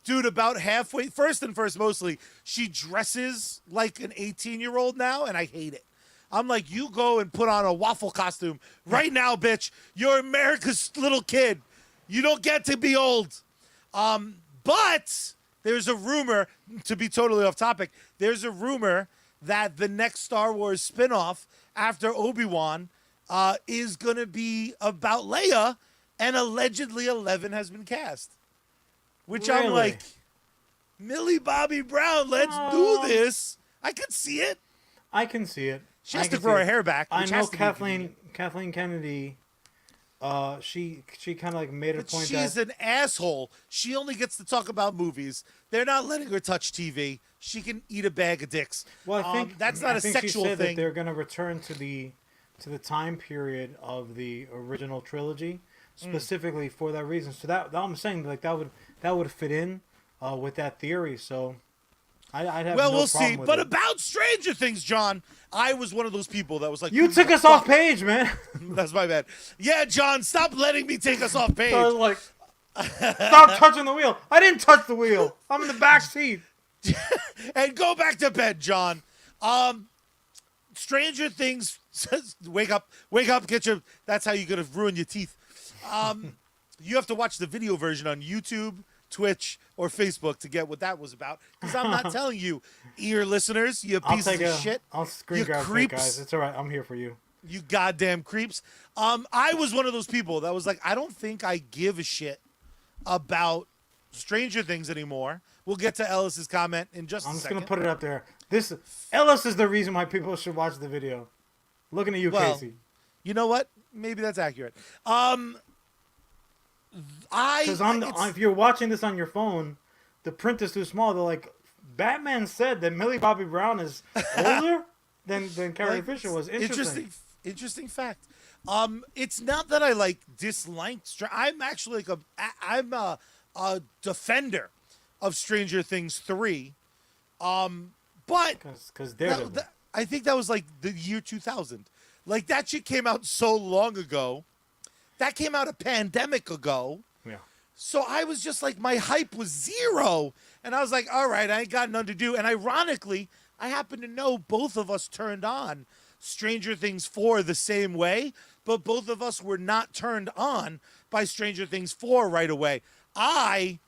Dude, about halfway, first mostly, she dresses like an 18-year-old now, and I hate it. I'm like, you go and put on a waffle costume right now, bitch. You're America's little kid. You don't get to be old. But there's a rumor, to be totally off topic, there's a rumor that the next Star Wars spinoff after Obi-Wan is going to be about Leia, and allegedly 11 has been cast. Which really? I'm like, Millie Bobby Brown, let's do this. I could see it. I can see it. She has to grow her hair back. I know Kathleen Kennedy. She kind of like made a point that she's an asshole. She only gets to talk about movies. They're not letting her touch TV. She can eat a bag of dicks. Well, I think that's not a sexual she said thing. That they're going to return to the time period of the original trilogy, specifically for that reason. So that I'm saying, like, that would fit in with that theory. So I'd have Well, no we'll problem see. with But it. about Stranger Things, John, I was one of those people that was like, You "Who took the us fuck?" off page, man. That's my bad. Yeah, John, stop letting me take us off So I page. was like, stop touching the wheel. I didn't touch the wheel. I'm in the back seat. And go back to bed, John. Stranger Things says, wake up, get your, that's how you're going to ruin your teeth. You have to watch the video version on YouTube, Twitch, or Facebook to get what that was about. Because I'm not telling you, ear listeners, you pieces of shit. I'll screen You grab it, creeps. guys. It's all right. I'm here for you. You goddamn creeps. I was one of those people that was like, I don't think I give a shit about Stranger Things anymore. We'll get to Ellis's comment in just a I'm just second. gonna put it up there. This Ellis is the reason why people should watch the video. Looking at you, Well, Casey. You know what? Maybe that's accurate. Because if you're watching this on your phone, the print is too small. They're like, Batman said that Millie Bobby Brown is older than Carrie Fisher was. Interesting fact. It's not that I like dislike. I'm actually like I'm a defender of Stranger Things 3. But because Daredevil. I think that was like the year 2000. Like that shit came out so long ago. That came out a pandemic ago. Yeah. So I was just like, my hype was zero. And I was like, all right, I ain't got nothing to do. And ironically, I happen to know both of us turned on Stranger Things 4 the same way, but both of us were not turned on by Stranger Things 4 right away. I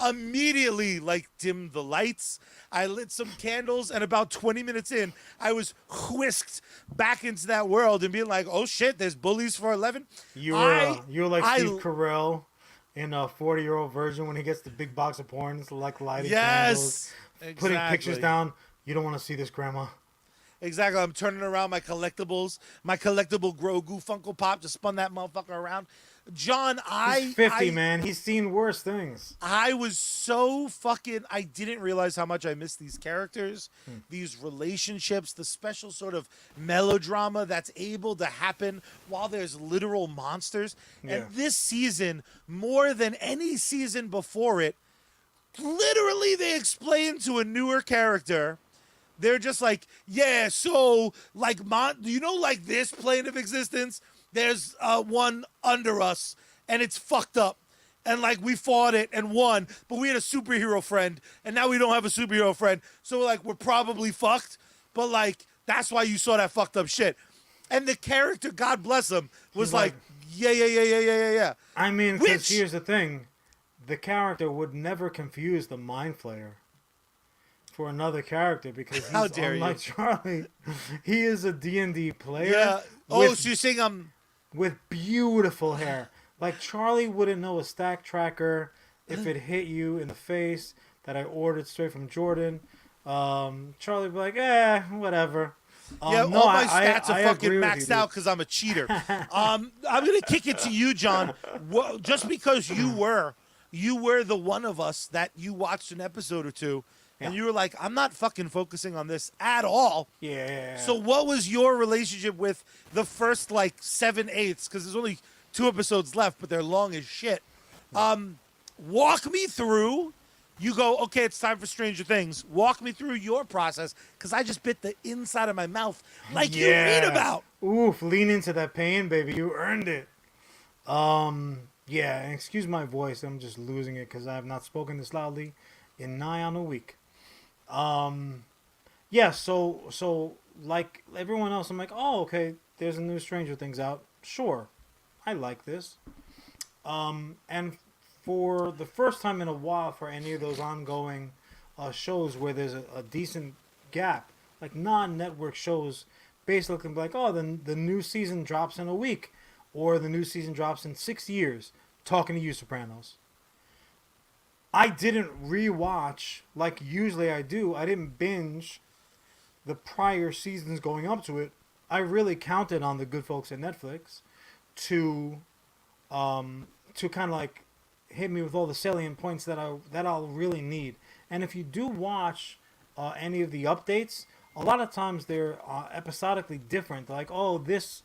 immediately like dimmed the lights. I lit some candles, and about 20 minutes in, I was whisked back into that world and being like, "Oh shit, there's bullies for 11." You were like Steve Carell in a 40-year-old version when he gets the big box of porn. It's like lighting candles, putting pictures down. You don't want to see this, Grandma. Exactly. I'm turning around my collectibles, my collectible Grogu Funko Pop, just spun that motherfucker around. John, He's 50, man. He's seen worse things. I was so fucking... I didn't realize how much I missed these characters, these relationships, the special sort of melodrama that's able to happen while there's literal monsters. Yeah. And this season, more than any season before it, literally they explain to a newer character... They're just like, yeah, so, like, you know, like this plane of existence? There's one under us, and it's fucked up. And, like, we fought it and won, but we had a superhero friend, and now we don't have a superhero friend. So, like, we're probably fucked, but, like, that's why you saw that fucked up shit. And the character, God bless him, was like, yeah. I mean, because here's the thing. The character would never confuse the Mind Flayer for another character because he's unlike Charlie. He is a D&D player. Yeah. Oh, so you're saying with beautiful hair. Like Charlie wouldn't know a stack tracker if it hit you in the face that I ordered straight from Jordan. Charlie would be like, whatever. Yeah, no, all my stats are fucking maxed you, out because I'm a cheater. I'm gonna kick it to you, John. Just because you were the one of us that you watched an episode or two. And you were like, I'm not fucking focusing on this at all. Yeah. So what was your relationship with the first, like, 7/8? Because there's only 2 episodes left, but they're long as shit. Walk me through. You go, okay, it's time for Stranger Things. Walk me through your process, because I just bit the inside of my mouth like you read about. Oof, lean into that pain, baby. You earned it. Yeah, and excuse my voice. I'm just losing it because I have not spoken this loudly in nigh on a week. Yeah, so like everyone else, I'm like, oh, okay, there's a new Stranger Things out. Sure, I like this. And for the first time in a while, for any of those ongoing shows where there's a decent gap, like non-network shows, basically can be like, oh, the new season drops in a week, or the new season drops in 6 years. Talking to you, Sopranos. I didn't rewatch like usually I do. I didn't binge the prior seasons going up to it. I really counted on the good folks at Netflix to kind of like hit me with all the salient points that I'll really need. And if you do watch any of the updates, a lot of times they're episodically different. Like, oh, this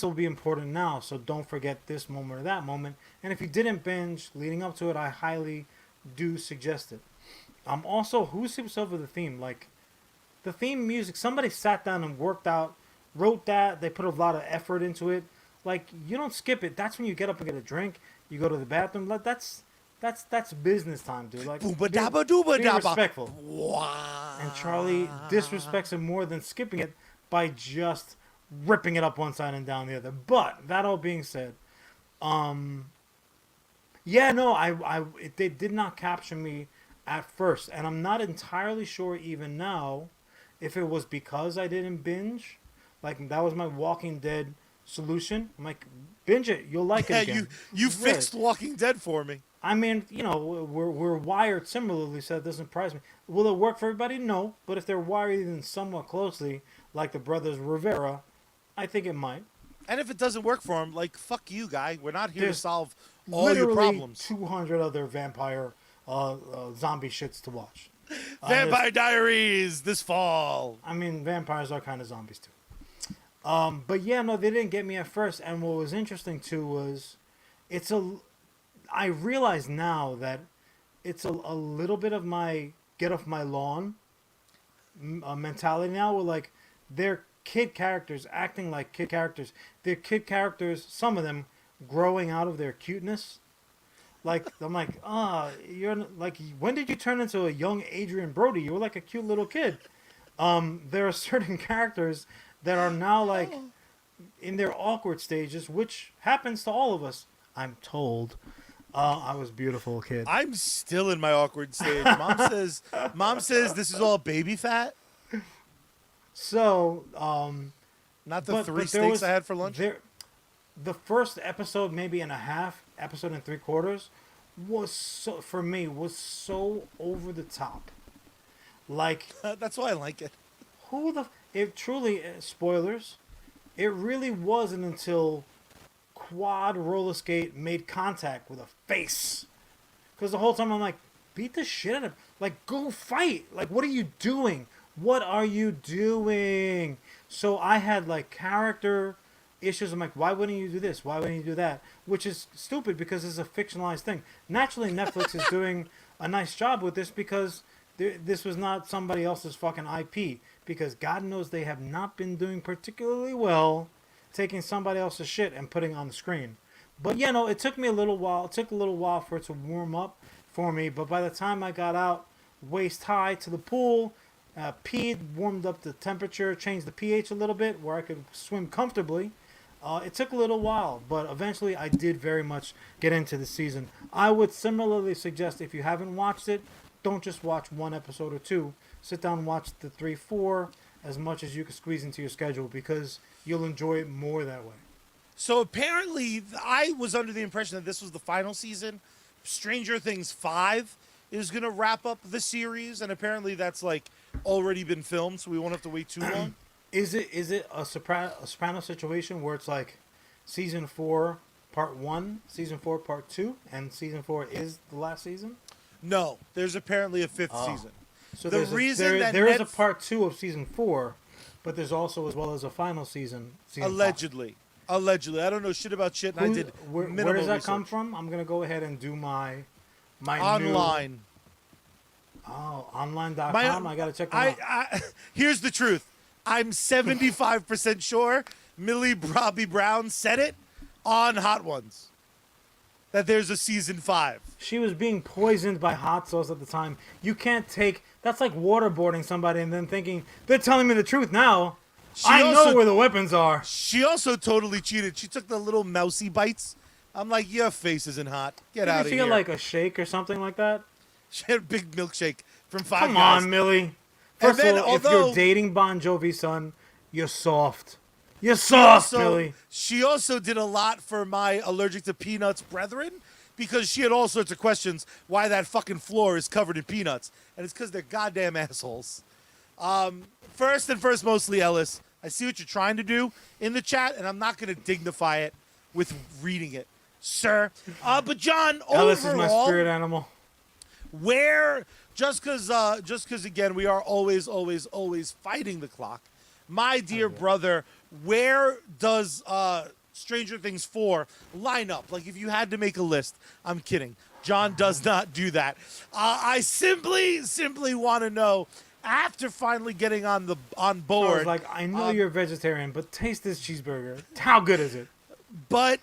will be important now, so don't forget this moment or that moment. And if you didn't binge leading up to it, I highly do suggest it. Also, who skips over the theme? Like, the theme music, somebody sat down and wrote that. They put a lot of effort into it. Like, you don't skip it. That's when you get up and get a drink. You go to the bathroom. Like, that's business time, dude. Like, be respectful. And Charlie disrespects it more than skipping it by just ripping it up one side and down the other. But that all being said, yeah, no, they did not capture me at first, and I'm not entirely sure even now if it was because I didn't binge. Like, that was my Walking Dead solution. I'm like, binge it, you'll like it again. You fixed Walking Dead for me. I mean, you know, we're wired similarly, so it doesn't surprise me. Will it work for everybody? No, but if they're wired even somewhat closely, like the brothers Rivera, I think it might. And if it doesn't work for them, like, fuck you, guy. We're not here to solve all your problems. 200 other vampire zombie shits to watch. Vampire Diaries this fall. I mean, vampires are kind of zombies too. But yeah, no, they didn't get me at first. And what was interesting too was, I realize now that it's a little bit of my get off my lawn mentality now. Where, like, they're kid characters acting like kid characters. They're kid characters, some of them growing out of their cuteness. Like, I'm like, you're like, when did you turn into a young Adrian Brody? You were like a cute little kid. There are certain characters that are now, like, in their awkward stages, which happens to all of us, I'm told. I was a beautiful kid. I'm still in my awkward stage. Mom says this is all baby fat. So, not the three steaks I had for lunch. The first episode, maybe and a half, episode and 3/4, was so over the top. Like, that's why I like it. It truly, spoilers, it really wasn't until Quad roller skate made contact with a face. Because the whole time I'm like, beat the shit out of him. Like, go fight. Like, what are you doing? What are you doing? So I had, like, character issues. I'm like, why wouldn't you do this? Why wouldn't you do that? Which is stupid because it's a fictionalized thing. Naturally, Netflix is doing a nice job with this because this was not somebody else's fucking IP. Because God knows they have not been doing particularly well taking somebody else's shit and putting it on the screen. But, yeah, no, it took me a little while. It took a little while for it to warm up for me. But by the time I got out waist high to the pool, peed, warmed up the temperature, changed the pH a little bit where I could swim comfortably, it took a little while. But eventually I did very much get into the season. I would similarly suggest if you haven't watched it, don't just watch one episode or two. Sit down and watch the 3, 4 as much as you can squeeze into your schedule because you'll enjoy it more that way. So apparently, I was under the impression that this was the final season. Stranger Things 5 is going to wrap up the series, and apparently that's, like, already been filmed, so we won't have to wait too long. Is it a Soprano situation where it's like season 4 part 1, season 4 part 2, and season 4 is the last season? No, there's apparently a 5th season. So there is a part 2 of season 4, but there's also as well as a final season. Allegedly. 5. Allegedly. I don't know shit about shit, and I did where does that come from? I'm going to go ahead and do my online. Online.com. I got to check that out. Here's the truth. I'm 75% sure Millie Bobby Brown said it on Hot Ones. That there's a season 5. She was being poisoned by hot sauce at the time. You can't take... That's like waterboarding somebody and then thinking, they're telling me the truth now. I know where the weapons are. She also totally cheated. She took the little mousy bites. I'm like, your face isn't hot. Get out of here. Did you feel like a shake or something like that? She had a big milkshake from Five Guys. Come on, Millie. First of all, if you're dating Bon Jovi's son, you're soft. You're soft, Millie. She also did a lot for my allergic to peanuts brethren because she had all sorts of questions why that fucking floor is covered in peanuts. And it's because they're goddamn assholes. First and first, mostly, Ellis, I see what you're trying to do in the chat, and I'm not going to dignify it with reading it, sir. But, John, Ellis is my spirit animal. Where, just because, again, we are always, always, always fighting the clock, my dear brother, where does Stranger Things 4 lineup. Like if you had to make a list. I'm kidding. John does not do that. I simply want to know, after finally getting on board. I was like, I know you're a vegetarian, but taste this cheeseburger. How good is it? But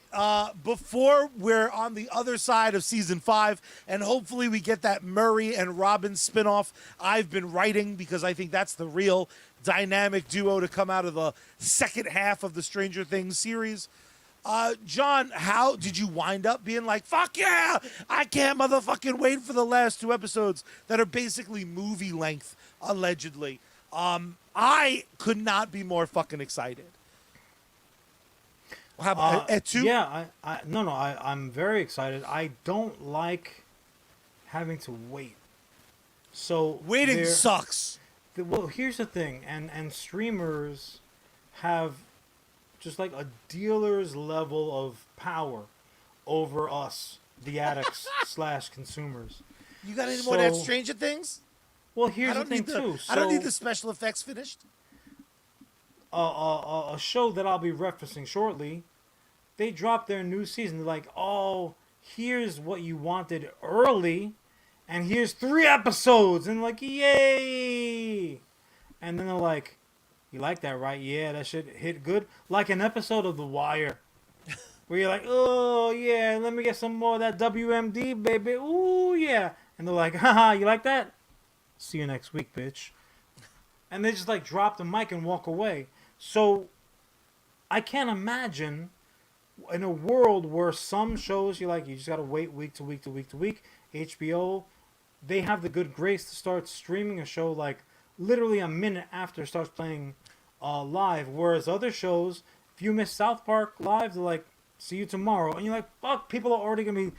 before we're on the other side of season 5, and hopefully we get that Murray and Robin spinoff I've been writing, because I think that's the real dynamic duo to come out of the second half of the Stranger Things series. John, how did you wind up being like, fuck yeah, I can't motherfucking wait for the last 2 episodes that are basically movie length, allegedly. I could not be more fucking excited. How about at 2? Yeah, I'm very excited. I don't like having to wait. So waiting sucks. Well, here's the thing, and streamers have just like a dealer's level of power over us, the addicts / consumers. You got any more of that Stranger Things? Well, here's the thing too. I don't need the special effects finished. A show that I'll be referencing shortly, they dropped their new season. They're like, oh, here's what you wanted early, and here's 3 episodes. And like, yay! And then they're like, you like that, right? Yeah, that shit hit good. Like an episode of The Wire, where you're like, oh, yeah, let me get some more of that WMD, baby. Ooh, yeah. And they're like, haha, you like that? See you next week, bitch. And they just like drop the mic and walk away. So I can't imagine in a world where some shows you just gotta wait week to week to week to week. HBO, they have the good grace to start streaming a show like literally a minute after it starts playing live. Whereas other shows, if you miss South Park live, they're like, see you tomorrow. And you're like, fuck, people are already gonna be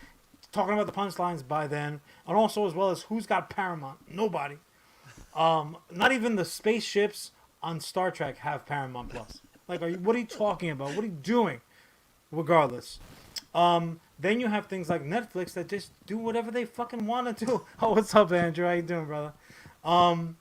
talking about the punchlines by then. And also as well as who's got Paramount? Nobody. Not even the spaceships on Star Trek have Paramount Plus. Like, what are you talking about? What are you doing? Regardless. Then you have things like Netflix that just do whatever they fucking want to do. Oh, what's up, Andrew? How you doing, brother? Well,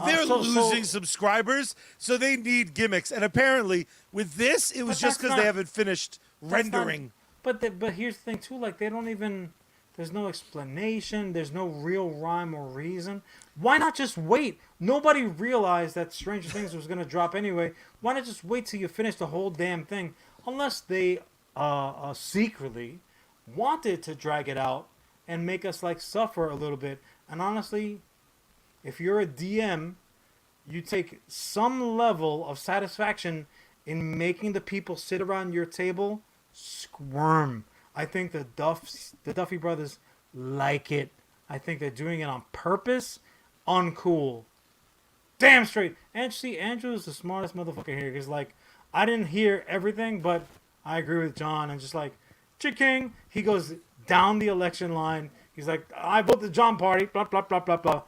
they're losing subscribers, so they need gimmicks. And apparently, with this, it was just because they haven't finished rendering. But here's the thing, too. Like, they don't even... There's no explanation. There's no real rhyme or reason. Why not just wait? Nobody realized that Stranger Things was going to drop anyway. Why not just wait till you finish the whole damn thing? Unless they secretly wanted to drag it out and make us like suffer a little bit. And honestly, if you're a DM, you take some level of satisfaction in making the people sit around your table squirm. I think the Duffy brothers like it. I think they're doing it on purpose. Uncool. Damn straight. And see, Andrew is the smartest motherfucker here. Because, like, I didn't hear everything, but I agree with John. And just like, Chick-King, he goes down the election line. He's like, I vote the John party. Blah, blah, blah, blah, blah.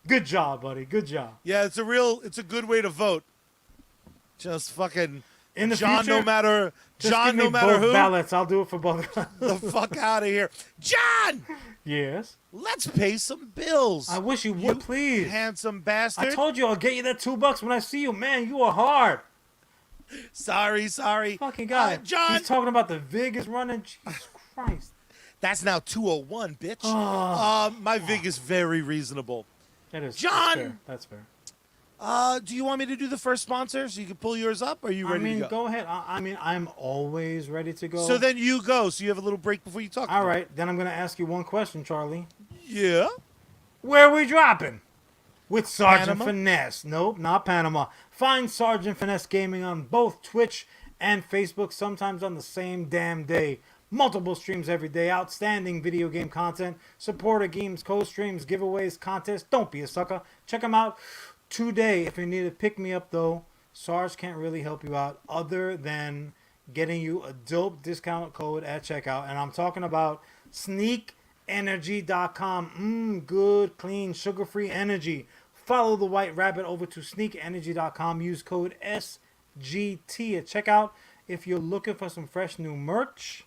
Good job, buddy. Good job. Yeah, it's a good way to vote. Just fucking... In the John, future, no matter both who. Ballots. I'll do it for both. The fuck out of here, John. Yes. Let's pay some bills. I wish you would, please. Handsome bastard. I told you I'll get you that $2 when I see you, man. You are hard. Sorry. Fucking guy. John. He's talking about the VIG is running. Jesus Christ. That's now 201, bitch. My VIG is very reasonable. That is. John. That's fair. Do you want me to do the first sponsor so you can pull yours up? Or are you ready to go? Go ahead. I'm always ready to go. So then you go. So you have a little break before you talk. All right. Then I'm going to ask you one question, Charlie. Yeah? Where are we dropping? With Sergeant Panama? Finesse. Nope, not Panama. Find Sergeant Finesse Gaming on both Twitch and Facebook, sometimes on the same damn day. Multiple streams every day. Outstanding video game content. Supporter games, co-streams, giveaways, contests. Don't be a sucker. Check them out today. If you need to pick me up, though, Sarge can't really help you out other than getting you a dope discount code at checkout. And I'm talking about sneakenergy.com. Good, clean, sugar-free energy. Follow the White Rabbit over to sneakenergy.com. Use code SGT at checkout. If you're looking for some fresh new merch,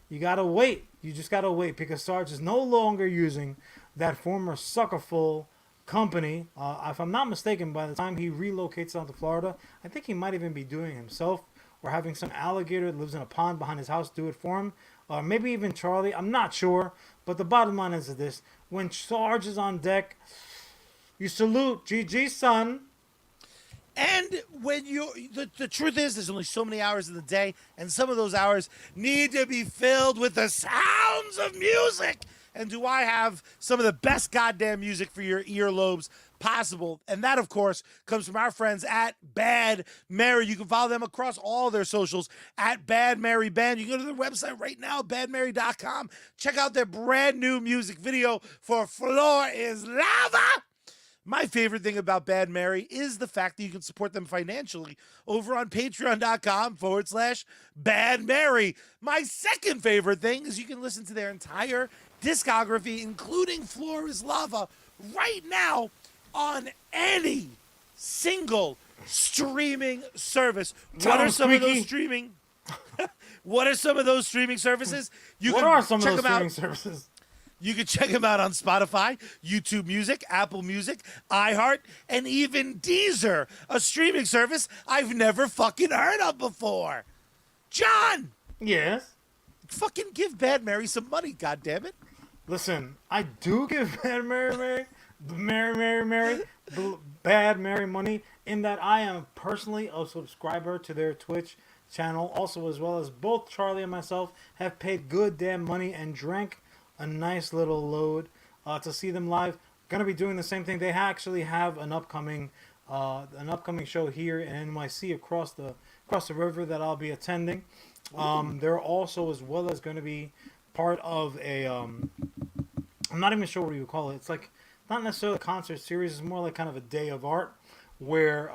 you gotta wait. You just gotta wait because Sarge is no longer using that former suckerful company. If I'm not mistaken, by the time he relocates out to Florida, I think he might even be doing it himself, or having some alligator that lives in a pond behind his house do it for him. Or maybe even Charlie. I'm not sure. But the bottom line is this. When Sarge is on deck, you salute. GG, son. And when the truth is, there's only so many hours in the day, and some of those hours need to be filled with the sounds of music. And do I have some of the best goddamn music for your earlobes possible? And that, of course, comes from our friends at Bad Mary. You can follow them across all their socials at Bad Mary Band. You can go to their website right now, badmary.com. Check out their brand new music video for Floor is Lava. My favorite thing about Bad Mary is the fact that you can support them financially over on patreon.com/Bad Mary. My second favorite thing is you can listen to their entire discography, including Floor is Lava, right now on any single streaming service. What are some of those streaming? What are some of those streaming services? What are some of those streaming services? You can check them out on Spotify, YouTube Music, Apple Music, iHeart, and even Deezer, a streaming service I've never fucking heard of before. John! Yes? Fucking give Bad Mary some money, goddammit. Listen, I do give Bad Mary Bad Mary money in that I am personally a subscriber to their Twitch channel. Also, as well as both Charlie and myself have paid good damn money and drank a nice little load to see them live. Gonna be doing the same thing. They actually have an upcoming show here in NYC across the river that I'll be attending. They're also as well as going to be part of a I'm not even sure what you would call it. It's like not necessarily a concert series. It's more like kind of a day of art where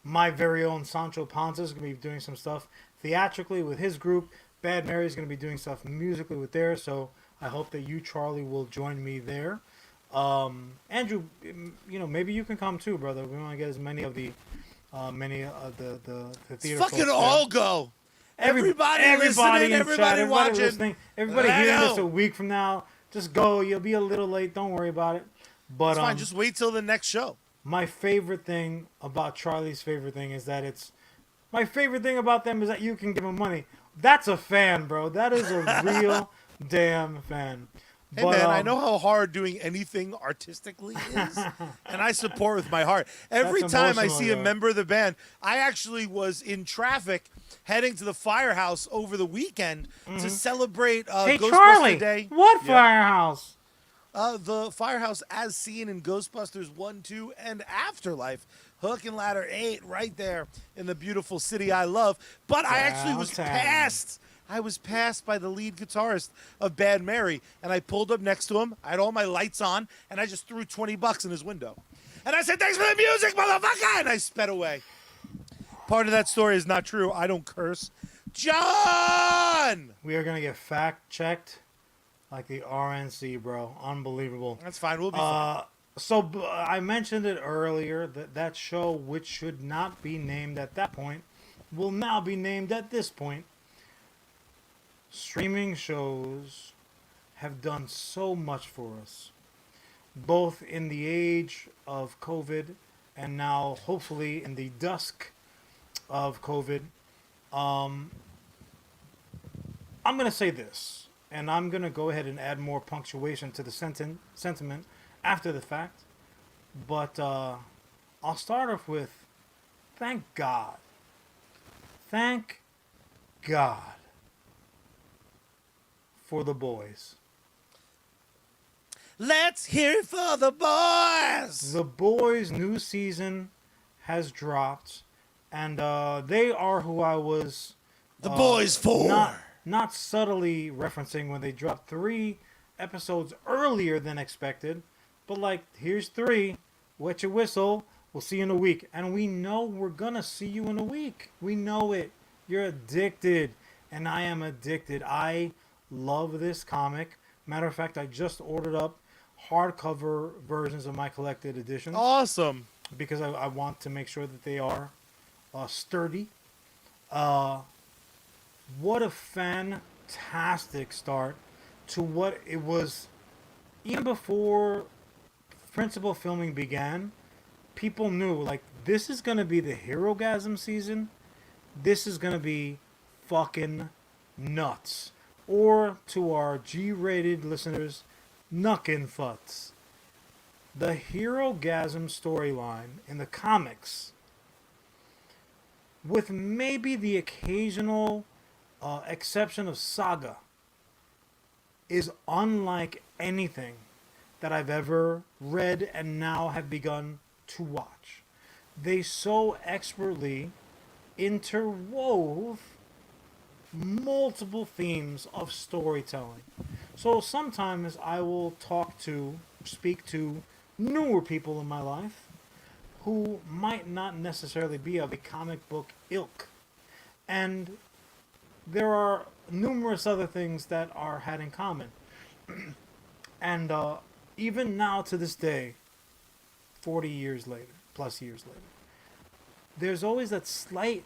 my very own Sancho Panza is going to be doing some stuff theatrically with his group. Bad Mary is going to be doing stuff musically with theirs, so I hope that you, Charlie, will join me there. Andrew, maybe you can come too, brother. We want to get as many of the theater. Fucking all go. Everybody listening, everybody watching. Listening, everybody hearing this a week from now. Just go. You'll be a little late. Don't worry about it. But it's fine. Just wait till the next show. My favorite thing about Charlie's favorite thing is that my favorite thing about them is that you can give them money. That's a fan, bro. That is a real damn fan. Hey, man, I know how hard doing anything artistically is, and I support with my heart. Every time I see a member of the band, I actually was in traffic heading to the Firehouse over the weekend to celebrate Ghostbusters Charlie, Day. What Firehouse? The Firehouse as seen in Ghostbusters 1, 2, and Afterlife. Hook and Ladder 8 right there in the beautiful city I love. But I actually was passed. I was passed by the lead guitarist of Bad Mary, and I pulled up next to him. I had all my lights on, and I just threw $20 in his window. And I said, "Thanks for the music, motherfucker!" And I sped away. Part of that story is not true. I don't curse. John! We are going to get fact-checked like the RNC, bro. Unbelievable. That's fine. We'll be fine. So I mentioned it earlier that show, which should not be named at that point, will now be named at this point. Streaming shows have done so much for us, both in the age of COVID and now hopefully in the dusk of COVID. I'm going to say this, and I'm going to go ahead and add more punctuation to the sentiment after the fact, but I'll start off with thank God for The Boys. Let's hear it for The Boys! The Boys' new season has dropped, and they are who I was The Boys 4! Not subtly referencing when they dropped 3 episodes earlier than expected. But like, here's 3. Wet your whistle. We'll see you in a week. And we know we're going to see you in a week. We know it. You're addicted. And I am addicted. I love this comic. Matter of fact, I just ordered up hardcover versions of my collected editions. Awesome. Because I want to make sure that they are sturdy. What a fantastic start to what it was. Even before principal filming began, people knew, like, this is going to be the Herogasm season. This is gonna be fucking nuts. Or to our G-rated listeners, knuckin' futs. The Hero-gasm storyline in the comics, with maybe the occasional exception of Saga, is unlike anything that I've ever read and now have begun to watch. They so expertly interwove multiple themes of storytelling. So sometimes I will speak to newer people in my life who might not necessarily be of a comic book ilk. And there are numerous other things that are had in common. And even now to this day, 40 years later, plus years later, there's always that slight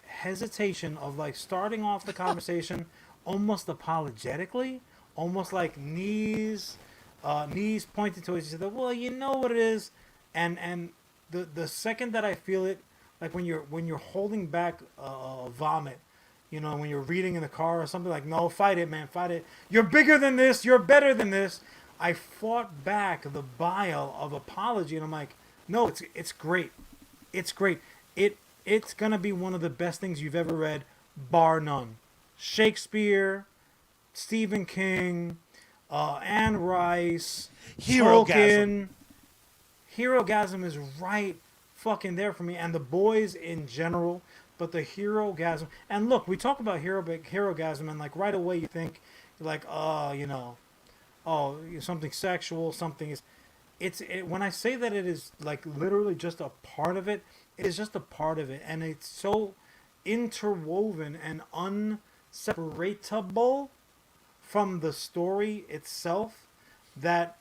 hesitation of like starting off the conversation almost apologetically, almost like knees pointed towards each other. Well, you know what it is, and the second that I feel it, like when you're holding back vomit, you know, when you're reading in the car or something, like, no, fight it, man, fight it. You're bigger than this. You're better than this. I fought back the bile of apology, and I'm like, no, it's great. It's great. It's gonna be one of the best things you've ever read, bar none. Shakespeare, Stephen King, Anne Rice, Tolkien. Hero-gasm is right fucking there for me, and the boys in general, but the Hero-gasm. And look, we talk about Hero-gasm, and like right away you think, like, something sexual, something is. When I say that it is like literally just a part of it, it is just a part of it, and it's so interwoven and unseparatable from the story itself that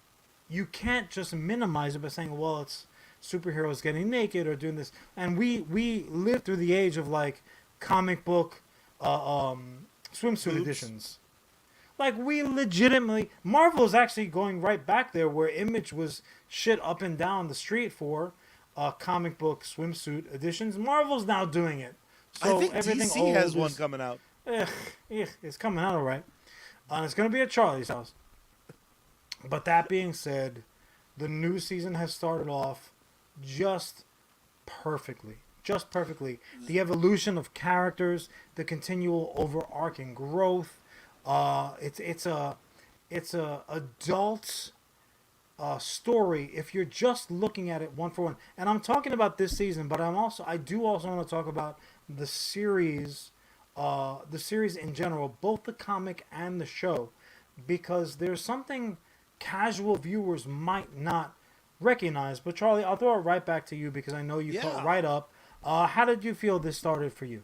you can't just minimize it by saying, well, it's superheroes getting naked or doing this. And we lived through the age of like comic book swimsuit editions. Like, we legitimately, Marvel is actually going right back there where Image was shit up and down the street for comic book swimsuit editions. Marvel's now doing it. So I think everything DC has one coming out. It's coming out all right. And it's going to be at Charlie's house. But that being said, the new season has started off just perfectly. Just perfectly. The evolution of characters, the continual overarching growth. It's a adult story if you're just looking at it one for one. And I'm talking about this season, but I do also want to talk about the series in general, both the comic and the show, because there's something casual viewers might not recognize. But Charlie, I'll throw it right back to you because I know you caught right up. How did you feel this started for you?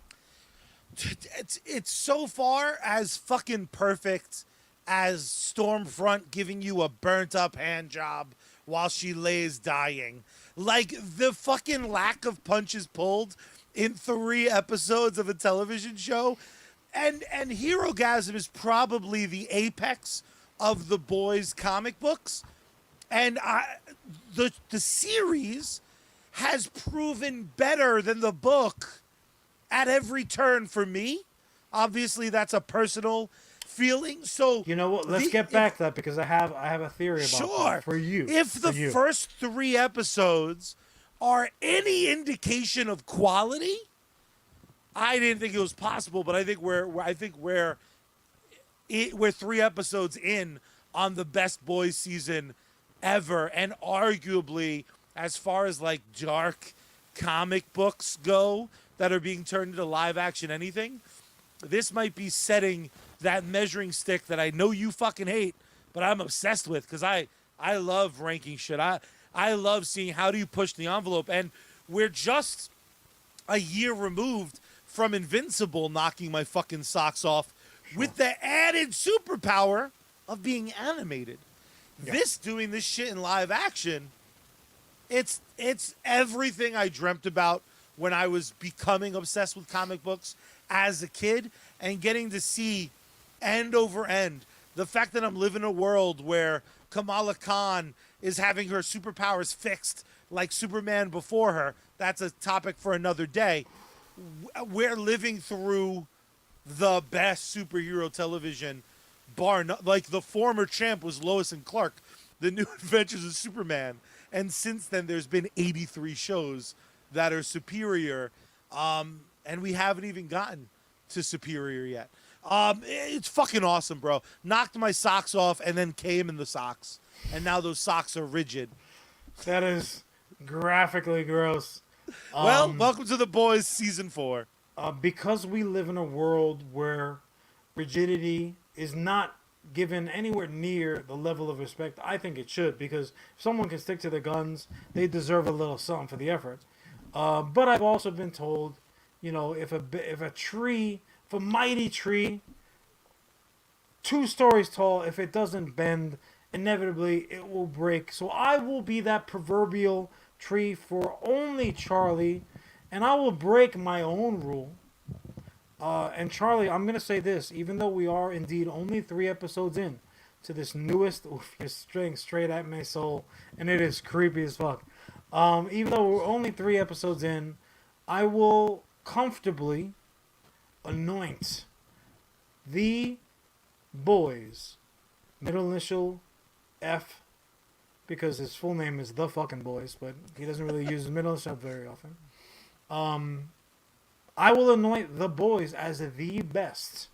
It's so far as fucking perfect as Stormfront giving you a burnt up hand job while she lays dying. Like, the fucking lack of punches pulled in 3 episodes of a television show. And Hero-gasm is probably the apex of the boys' comic books. And the series has proven better than the book at every turn for me. Obviously, that's a personal feeling. So you know what? Let's get back to that because I have a theory about that for you. If the first 3 episodes are any indication of quality, I didn't think it was possible, but I think we're 3 episodes in on the best boys season ever, and arguably, as far as like dark comic books go that are being turned into live action anything, this might be setting that measuring stick that I know you fucking hate, but I'm obsessed with because I love ranking shit. I love seeing how do you push the envelope, and we're just a year removed from Invincible knocking my fucking socks off with the added superpower of being animated. Yeah. This doing this shit in live action, it's everything I dreamt about when I was becoming obsessed with comic books as a kid, and getting to see end over end the fact that I'm living in a world where Kamala Khan is having her superpowers fixed like Superman before her. That's a topic for another day. we're living through the best superhero television, like the former champ was Lois and Clark, the New Adventures of Superman, and since then there's been 83 shows that are superior, and we haven't even gotten to superior yet. It's fucking awesome, bro. Knocked my socks off and then came in the socks, and now those socks are rigid. That is graphically gross. Well, welcome to The Boys season 4. Because we live in a world where rigidity is not given anywhere near the level of respect I think it should, because if someone can stick to their guns, they deserve a little something for the effort. But I've also been told, if a mighty tree, 2 stories tall, if it doesn't bend, inevitably it will break. So I will be that proverbial tree for only Charlie, and I will break my own rule. And Charlie, I'm going to say this, even though we are indeed only 3 episodes in to this newest, you're straying straight at my soul, and it is creepy as fuck. Even though we're only 3 episodes in, I will comfortably anoint the boys, middle initial F, because his full name is The Fucking Boys, but he doesn't really use his middle initial very often. I will anoint The Boys as the best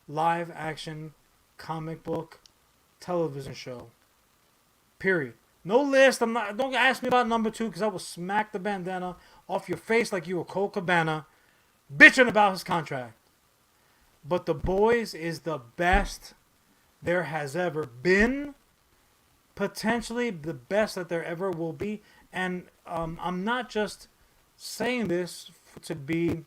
live action comic book television show. Period. No list. Don't ask me about number 2, because I will smack the bandana off your face like you were Cole Cabana bitching about his contract. But The Boys is the best there has ever been. Potentially the best that there ever will be. And I'm not just saying this to be,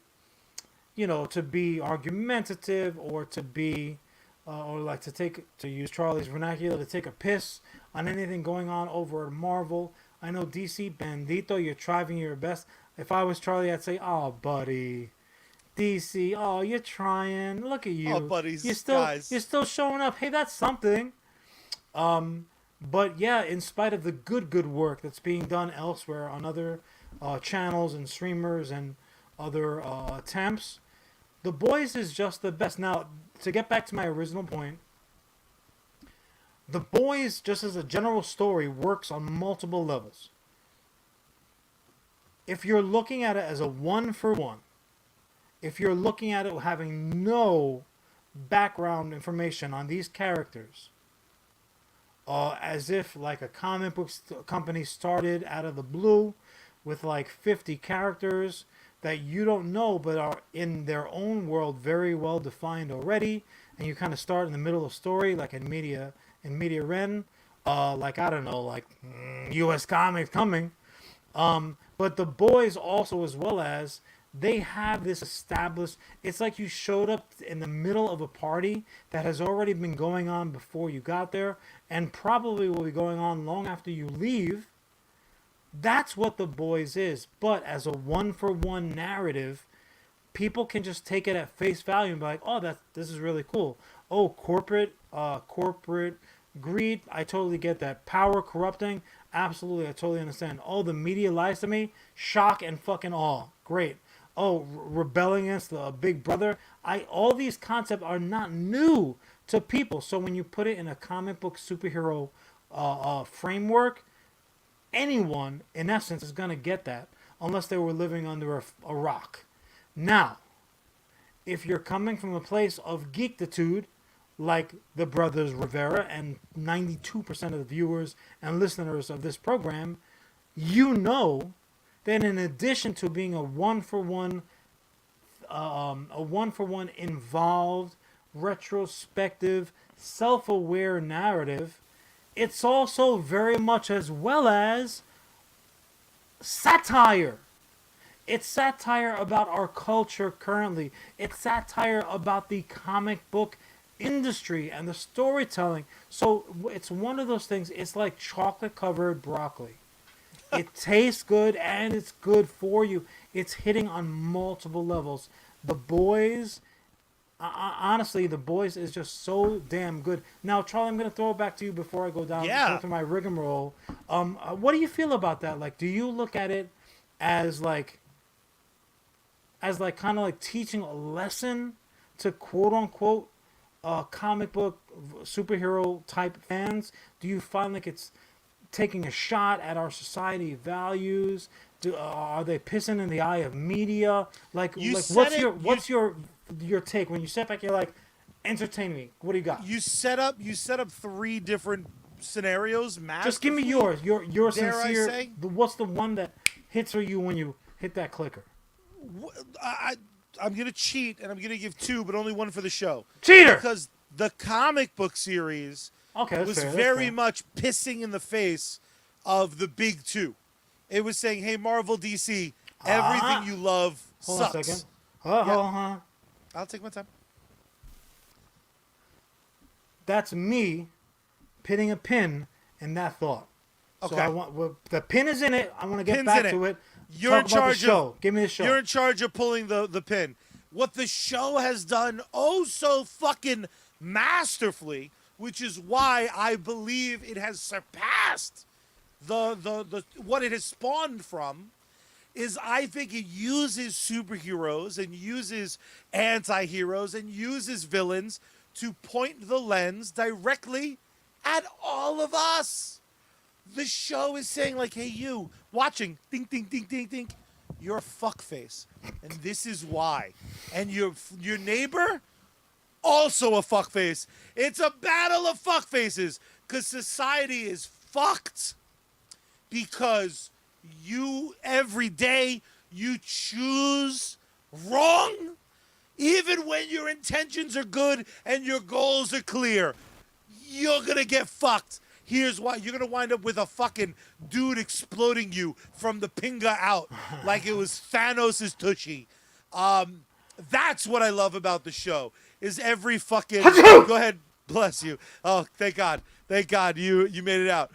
to be argumentative, or to be, or like to use Charlie's vernacular, to take a piss on anything going on over at Marvel. I know DC, Bandito, you're trying your best. If I was Charlie, I'd say, oh, buddy. DC, oh, you're trying. Look at you. Oh, buddies, you're still showing up. Hey, that's something. But yeah, in spite of the good work that's being done elsewhere on other channels and streamers and other attempts, The Boys is just the best. Now, to get back to my original point, The Boys, just as a general story, works on multiple levels. If you're looking at it as a 1-for-1, if you're looking at it having no background information on these characters, as if like a comic book company started out of the blue with like 50 characters that you don't know but are in their own world very well defined already, and you kind of start in the middle of story like in Media Ren, like I don't know, like USComics coming. But The Boys also, as well as, they have this established, it's like you showed up in the middle of a party that has already been going on before you got there, and probably will be going on long after you leave. That's what The Boys is. But as a 1-for-1 narrative, people can just take it at face value and be like, oh, this is really cool. Oh, corporate greed, I totally get that. Power corrupting, absolutely, I totally understand. Oh, the media lies to me, shock and fucking awe, great. Oh, rebelling against the big brother, all these concepts are not new to people. So when you put it in a comic book superhero framework, anyone, in essence, is going to get that, unless they were living under a rock. Now, if you're coming from a place of geektitude, like the brothers Rivera and 92% of the viewers and listeners of this program, you know that in addition to being a 1-for-1 involved, retrospective, self-aware narrative, it's also very much as well as satire. It's satire about our culture currently. It's satire about the comic book industry and the storytelling. So it's one of those things, it's like chocolate covered broccoli. It tastes good and it's good for you. It's hitting on multiple levels. The Boys, honestly, The Boys is just so damn good. Now, Charlie, I'm going to throw it back to you before I go down to my rigmarole. What do you feel about that? Like, do you look at it as like as like kind of like teaching a lesson to quote unquote comic book superhero type fans? Do you find like it's taking a shot at our society values? Are they pissing in the eye of media? You Like said it. what's your take when you sit back? You're like, entertain me. What do you got? You set up 3 different scenarios. Just give me yours. Your Dare I sincere. say? What's the one that hits for you when you hit that clicker? I'm gonna cheat and I'm gonna give 2, but only 1 for the show. Cheater. Because the comic book series was very much pissing in the face of the big 2. It was saying, "Hey, Marvel, DC, everything you love Hold sucks." on a second. Hold on. I'll take my time. That's me putting a pin in that thought. Okay. So the pin is in it. I want to get Pin's back in to it. it. You're Talk in about charge the show. Give me the show. You're in charge of pulling the pin. What the show has done oh so fucking masterfully, which is why I believe it has surpassed the what it has spawned from, is I think it uses superheroes and uses anti-heroes and uses villains to point the lens directly at all of us. The show is saying, like, hey, you watching, ding, ding, ding, ding, ding, you're a fuckface, and this is why. And your neighbor, also a fuckface. It's a battle of fuckfaces, because society is fucked. Because you, every day, you choose wrong, even when your intentions are good and your goals are clear. You're gonna get fucked. Here's why. You're gonna wind up with a fucking dude exploding you from the pinga out like it was Thanos' tushy. That's what I love about the show. Is every fucking go ahead, bless you. Oh, thank God. Thank God you made it out.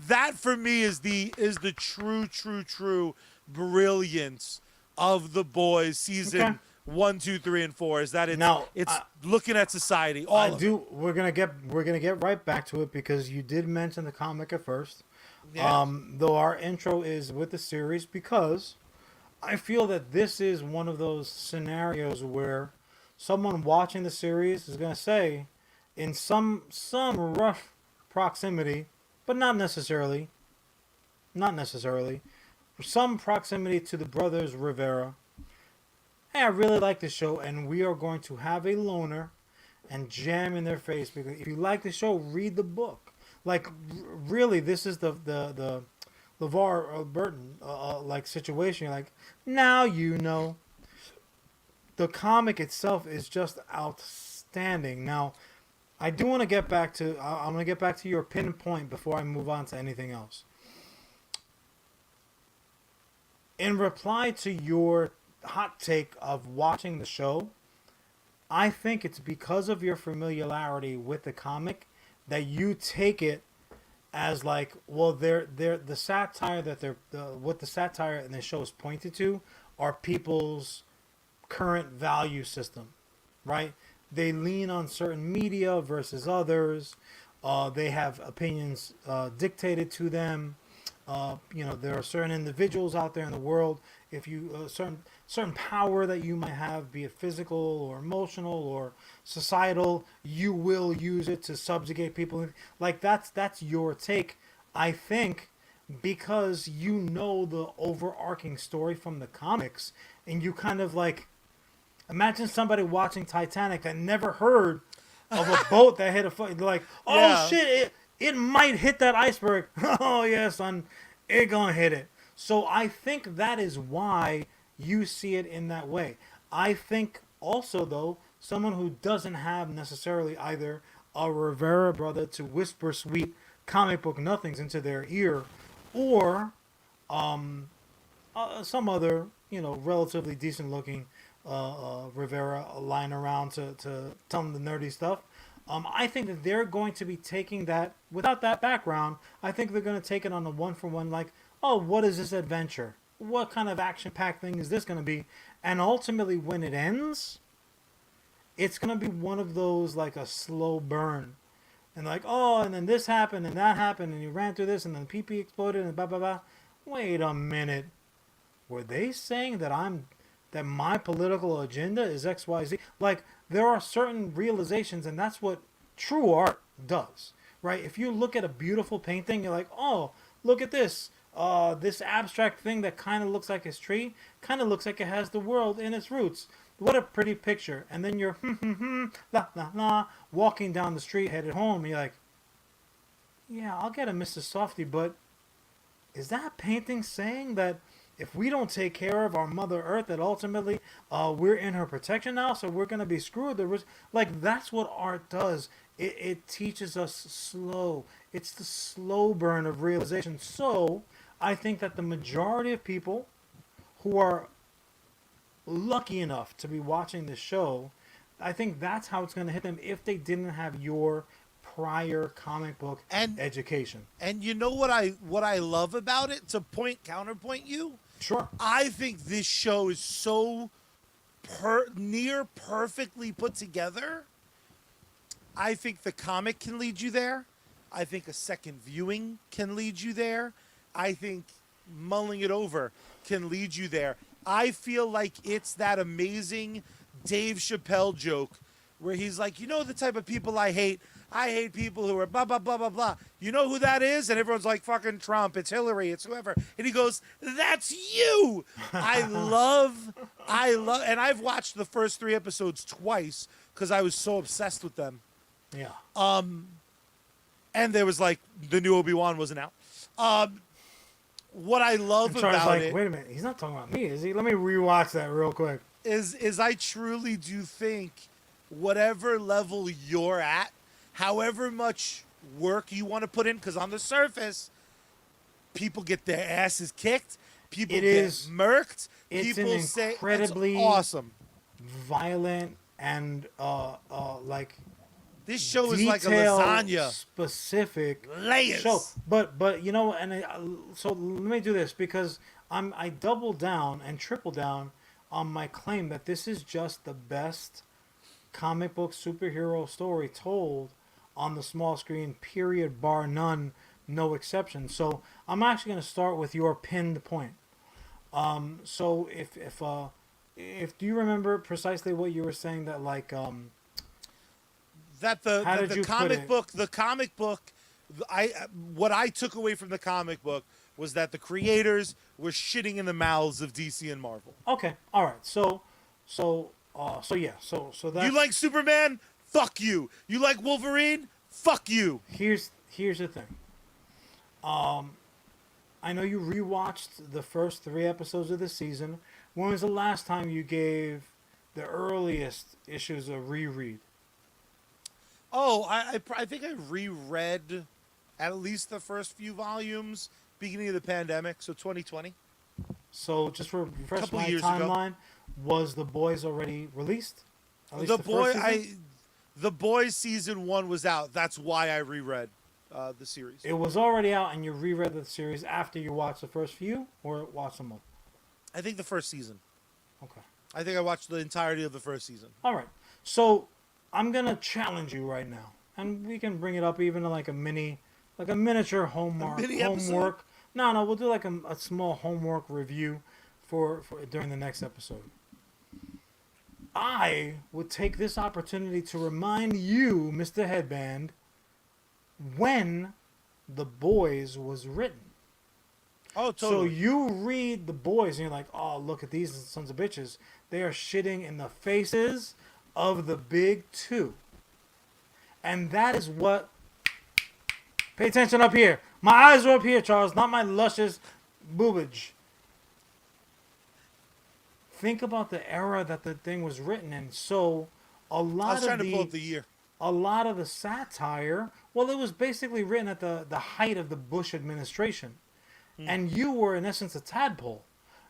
That for me is the true brilliance of The Boys season 1, 2, 3, and 4. Is that it's looking at society. We're gonna get right back to it because you did mention the comic at first. Yeah. Though our intro is with the series, because I feel that this is one of those scenarios where someone watching the series is gonna say, in some rough proximity, but not necessarily, some proximity to the brothers Rivera. Hey, I really like this show, and we are going to have a loner and jam in their face because if you like the show, read the book. Like, really, this is the LeVar Burton like situation. You're like, now you know. The comic itself is just outstanding. Now, I do want to get back to. I'm going to get back to your pinpoint before I move on to anything else. In reply to your hot take of watching the show, I think it's because of your familiarity with the comic that you take it as like, well, they're the satire that what the satire in the show is pointed to are people's current value system, right? They lean on certain media versus others. They have opinions dictated to them. There are certain individuals out there in the world. If you certain power that you might have, be it physical or emotional or societal, you will use it to subjugate people. Like that's your take, I think, because you know the overarching story from the comics, and you kind of like imagine somebody watching Titanic that never heard of a boat that hit a foot. Like, oh yeah. Shit, it might hit that iceberg. Oh yeah, son, it gonna hit it. So I think that is why you see it in that way. I think also, though, someone who doesn't have necessarily either a Rivera brother to whisper sweet comic book nothings into their ear, or some other, relatively decent looking Rivera lying around to tell them the nerdy stuff. I think that they're going to be taking that, without that background, I think they're going to take it on a one-for-one, like, oh, what is this adventure? What kind of action-packed thing is this going to be? And ultimately, when it ends, it's going to be one of those, like a slow burn. And like, oh, and then this happened, and that happened, and you ran through this, and then PP exploded, and blah, blah, blah. Wait a minute. Were they saying that I'm that my political agenda is XYZ. Like, there are certain realizations, and that's what true art does, right? If you look at a beautiful painting, you're like, oh, look at this. This abstract thing that kind of looks like a tree, kind of looks like it has the world in its roots. What a pretty picture. And then you're, la, la, la, walking down the street, headed home. You're like, yeah, I'll get a Mr. Softy, but is that painting saying that if we don't take care of our Mother Earth, that ultimately we're in her protection now, so we're going to be screwed? Like, that's what art does. It teaches us slow. It's the slow burn of realization. So I think that the majority of people who are lucky enough to be watching this show, I think that's how it's going to hit them if they didn't have your prior comic book education. And you know what I love about it, to counterpoint you? Sure. I think this show is so near perfectly put together. I think the comic can lead you there. I think a second viewing can lead you there. I think mulling it over can lead you there. I feel like it's that amazing Dave Chappelle joke where he's like, you know the type of people I hate? I hate people who are blah, blah, blah, blah, blah. You know who that is? And everyone's like, fucking Trump, it's Hillary, it's whoever. And he goes, that's you. I love, and I've watched the first 3 episodes twice because I was so obsessed with them. Yeah. And there was like, the new Obi-Wan wasn't out. What I love about it. Wait a minute, he's not talking about me, is he? Let me rewatch that real quick. Is I truly do think whatever level you're at, however much work you want to put in, because on the surface, people get their asses kicked, people get murked, people say it's awesome, violent, and like this show is like a lasagna specific layers. Show. But you know, and so let me do this because I double down and triple down on my claim that this is just the best comic book superhero story told on the small screen, period, bar none, no exception. So I'm actually going to start with your pinned point. So if do you remember precisely what you were saying that like that the comic book, what I took away from the comic book was that the creators were shitting in the mouths of DC and Marvel. Okay, all right. So that you like Superman? Fuck you. You like Wolverine? Fuck you. Here's the thing. I know you rewatched the first 3 episodes of the season. When was the last time you gave the earliest issues a reread? Oh, I think I reread at least the first few volumes beginning of the pandemic, so 2020. So just for refresh my timeline, was The Boys already released? The Boys season 1 was out. That's why I reread the series. It was already out, and you reread the series after you watched the first few, or watched them all? I think the first season. Okay. I think I watched the entirety of the first season. All right. So I'm gonna challenge you right now, and we can bring it up even like a miniature homework. No, we'll do like a small homework review for during the next episode. I would take this opportunity to remind you, Mr. Headband, when The Boys was written. Oh, totally. So you read The Boys and you're like, oh, look at these sons of bitches. They are shitting in the faces of the big two. And that is what... Pay attention up here. My eyes are up here, Charles, not my luscious boobage. Think about the era that the thing was written in. So a lot I was trying to pull up the year. A lot of the satire, well, it was basically written at the height of the Bush administration. And you were, in essence, a tadpole.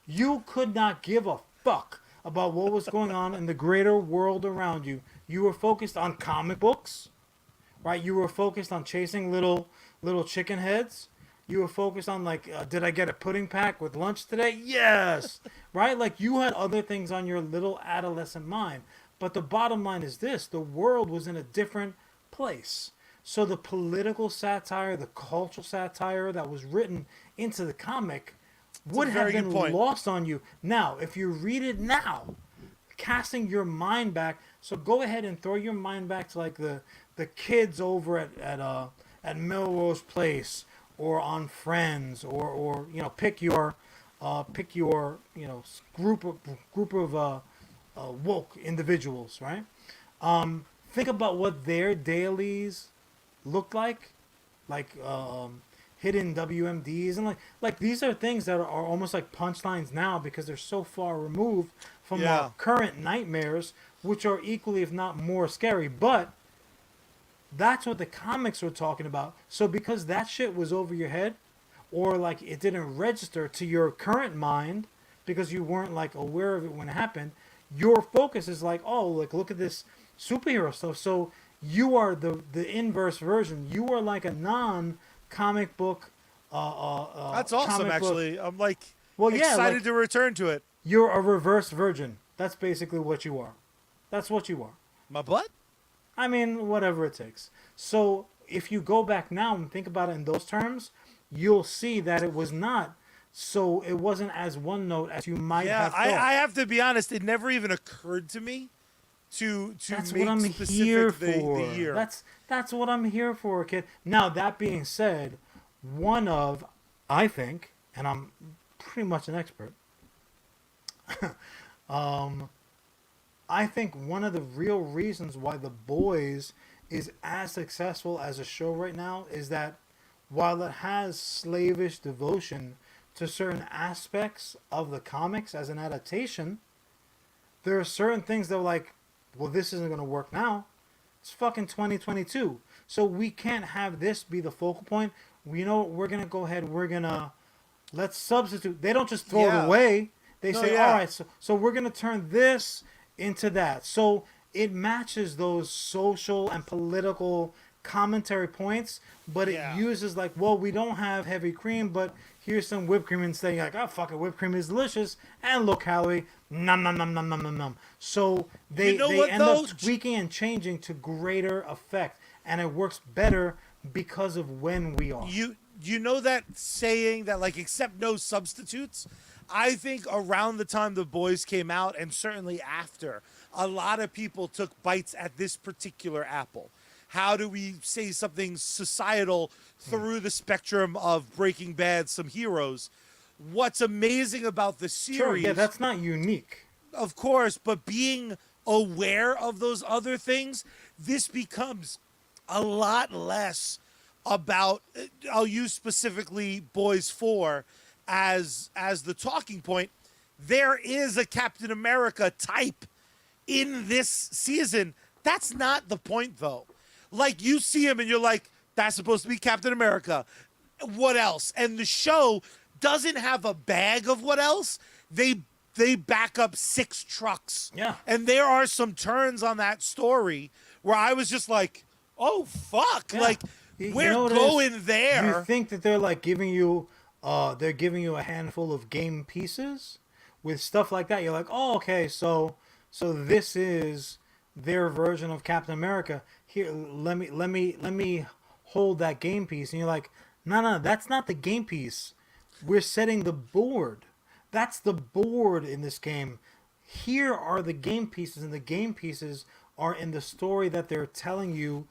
You could not give a fuck about what was going on in the greater world around you. You were focused on comic books, right? You were focused on chasing little chicken heads. You were focused on, like, did I get a pudding pack with lunch today? Yes! Right? Like, you had other things on your little adolescent mind. But the bottom line is this. The world was in a different place. So the political satire, the cultural satire that was written into the comic would have very good been point. lost on you. Now, if you read it now, casting your mind back, so go ahead and throw your mind back to like the kids over at Melrose Place or on Friends, or you know, pick your you know, group of woke individuals, right? Think about what their dailies looked like hidden WMDs, and like these are things that are almost like punchlines now because they're so far removed from our current nightmares, which are equally, if not more, scary. But that's what the comics were talking about. So because that shit was over your head, or like it didn't register to your current mind because you weren't like aware of it when it happened, your focus is like, oh, like look at this superhero stuff. So you are the inverse version. You are like a non-comic book. That's awesome, comic actually. book. I'm like Well, yeah, excited like, to return to it. you're a reverse virgin. That's basically what you are. That's what you are. My butt? I mean, whatever it takes. So if you go back now and think about it in those terms, you'll see that it was not. So it wasn't as one note as you might have thought. I have to be honest. It never even occurred to me to That's make what I'm specific here the for. year. That's what I'm here for, kid. Now that being said, I think, and I'm pretty much an expert. I think one of the real reasons why The Boys is as successful as a show right now is that while it has slavish devotion to certain aspects of the comics as an adaptation, there are certain things that are like, well, this isn't going to work now. It's fucking 2022. So we can't have this be the focal point. We know we're going to go ahead, let's substitute. They don't just throw it away. They say, all right, so we're going to turn this into that. So it matches those social and political commentary points, but it uses like, well, we don't have heavy cream, but here's some whipped cream instead. You're like, oh, fuck it, whipped cream is delicious and low calorie. Nom, nom, nom, nom, nom, nom, nom. So they end up tweaking and changing to greater effect, and it works better because of when we are. You know that saying that like accept no substitutes? I think around the time The Boys came out, and certainly after, a lot of people took bites at this particular apple. How do we say something societal through the spectrum of Breaking Bad, some heroes? What's amazing about the series... Sure, yeah, that's not unique. Of course, but being aware of those other things, this becomes a lot less about... I'll use specifically Boys 4 as the talking point. There is a Captain America type in this season. That's not the point, though. Like, you see him and you're like, that's supposed to be Captain America. What else? And the show doesn't have a bag of what else. They back up 6 trucks. Yeah. And there are some turns on that story where I was just like, oh, fuck. Yeah. Like, we're going there. You think that they're like giving you a handful of game pieces with stuff like that. You're like, oh, okay, so this is their version of Captain America. Here, let me hold that game piece. And you're like, no, that's not the game piece. We're setting the board. That's the board in this game. Here are the game pieces, and the game pieces are in the story that they're telling you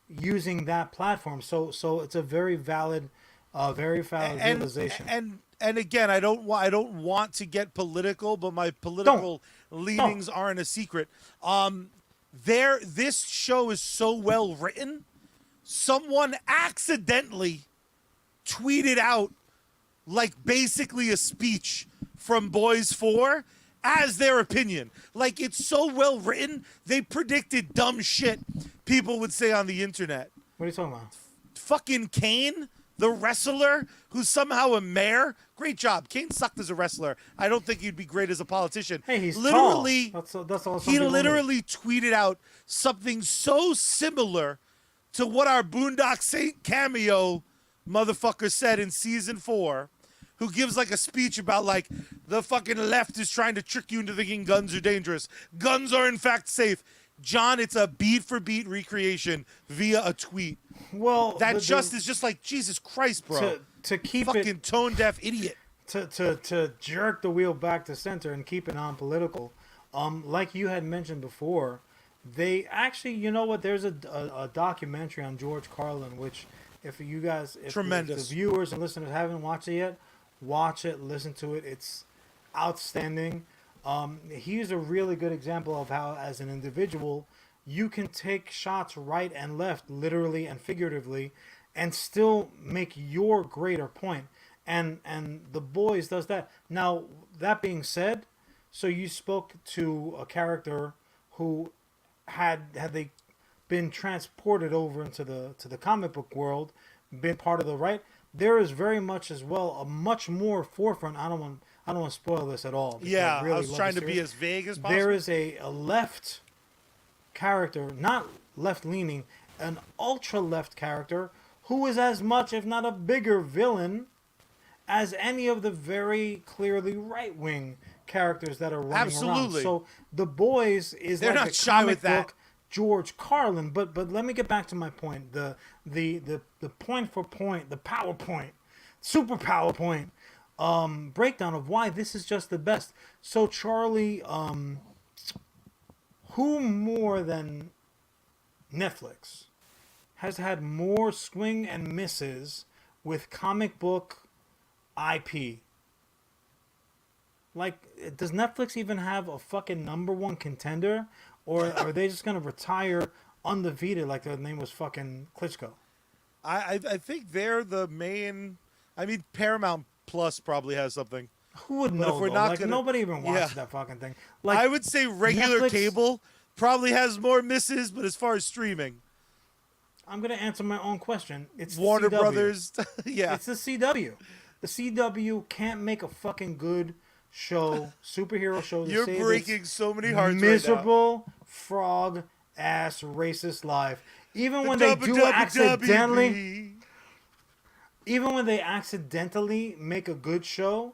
using that platform. So it's a very valid realization. And again, I don't want to get political, but my political leanings aren't a secret. This show is so well written. Someone accidentally tweeted out like basically a speech from Boys 4 as their opinion. Like, it's so well written, they predicted dumb shit people would say on the internet. What are you talking about? Fucking Kane, the wrestler, who's somehow a mayor. Great job. Kane sucked as a wrestler. I don't think he'd be great as a politician. Hey, he's literally tall. That's all. He literally tweeted out something so similar to what our Boondock Saint cameo motherfucker said in season 4, who gives like a speech about like the fucking left is trying to trick you into thinking guns are dangerous. Guns are in fact safe. John, it's a beat for beat recreation via a tweet. Well, that is just like, Jesus Christ, bro. To keep fucking it tone deaf idiot. to jerk the wheel back to center and keep it non-political, like you had mentioned before, they actually, you know what? There's a documentary on George Carlin, which if you guys, if Tremendous. the viewers and listeners haven't watched it yet, watch it, listen to it. It's outstanding. He's a really good example of how, as an individual, you can take shots right and left, literally and figuratively, and still make your greater point. And The Boys does that. Now, that being said, so you spoke to a character who had they been transported over into the comic book world, been part of the right. There is very much as well a much more forefront. I don't want to spoil this at all. Yeah, I was trying to be as vague as possible. There is a left character, not left leaning, an ultra left character who is as much, if not a bigger villain, as any of the very clearly right wing characters that are running Absolutely. around. So The Boys is They're like not the shy comic with that. book George Carlin. But let me get back to my point. The point for point, the PowerPoint, super PowerPoint breakdown of why this is just the best. So Charlie, who more than Netflix has had more swing and misses with comic book IP? Like, does Netflix even have a fucking number one contender? Or are they just going to retire undefeated like their name was fucking Klitschko? I think they're the main. I mean, Paramount Plus probably has something. Who would But know, if we're though? not Like, gonna- nobody even watches Yeah. that fucking thing. Like, I would say regular Netflix- cable probably has more misses, but as far as streaming, I'm going to answer my own question. It's the Warner CW. Brothers, yeah. It's the CW. The CW can't make a fucking good show, superhero show. To You're save breaking its so many hearts miserable frog ass racist life. Even when they do WWE. accidentally, even when they accidentally make a good show,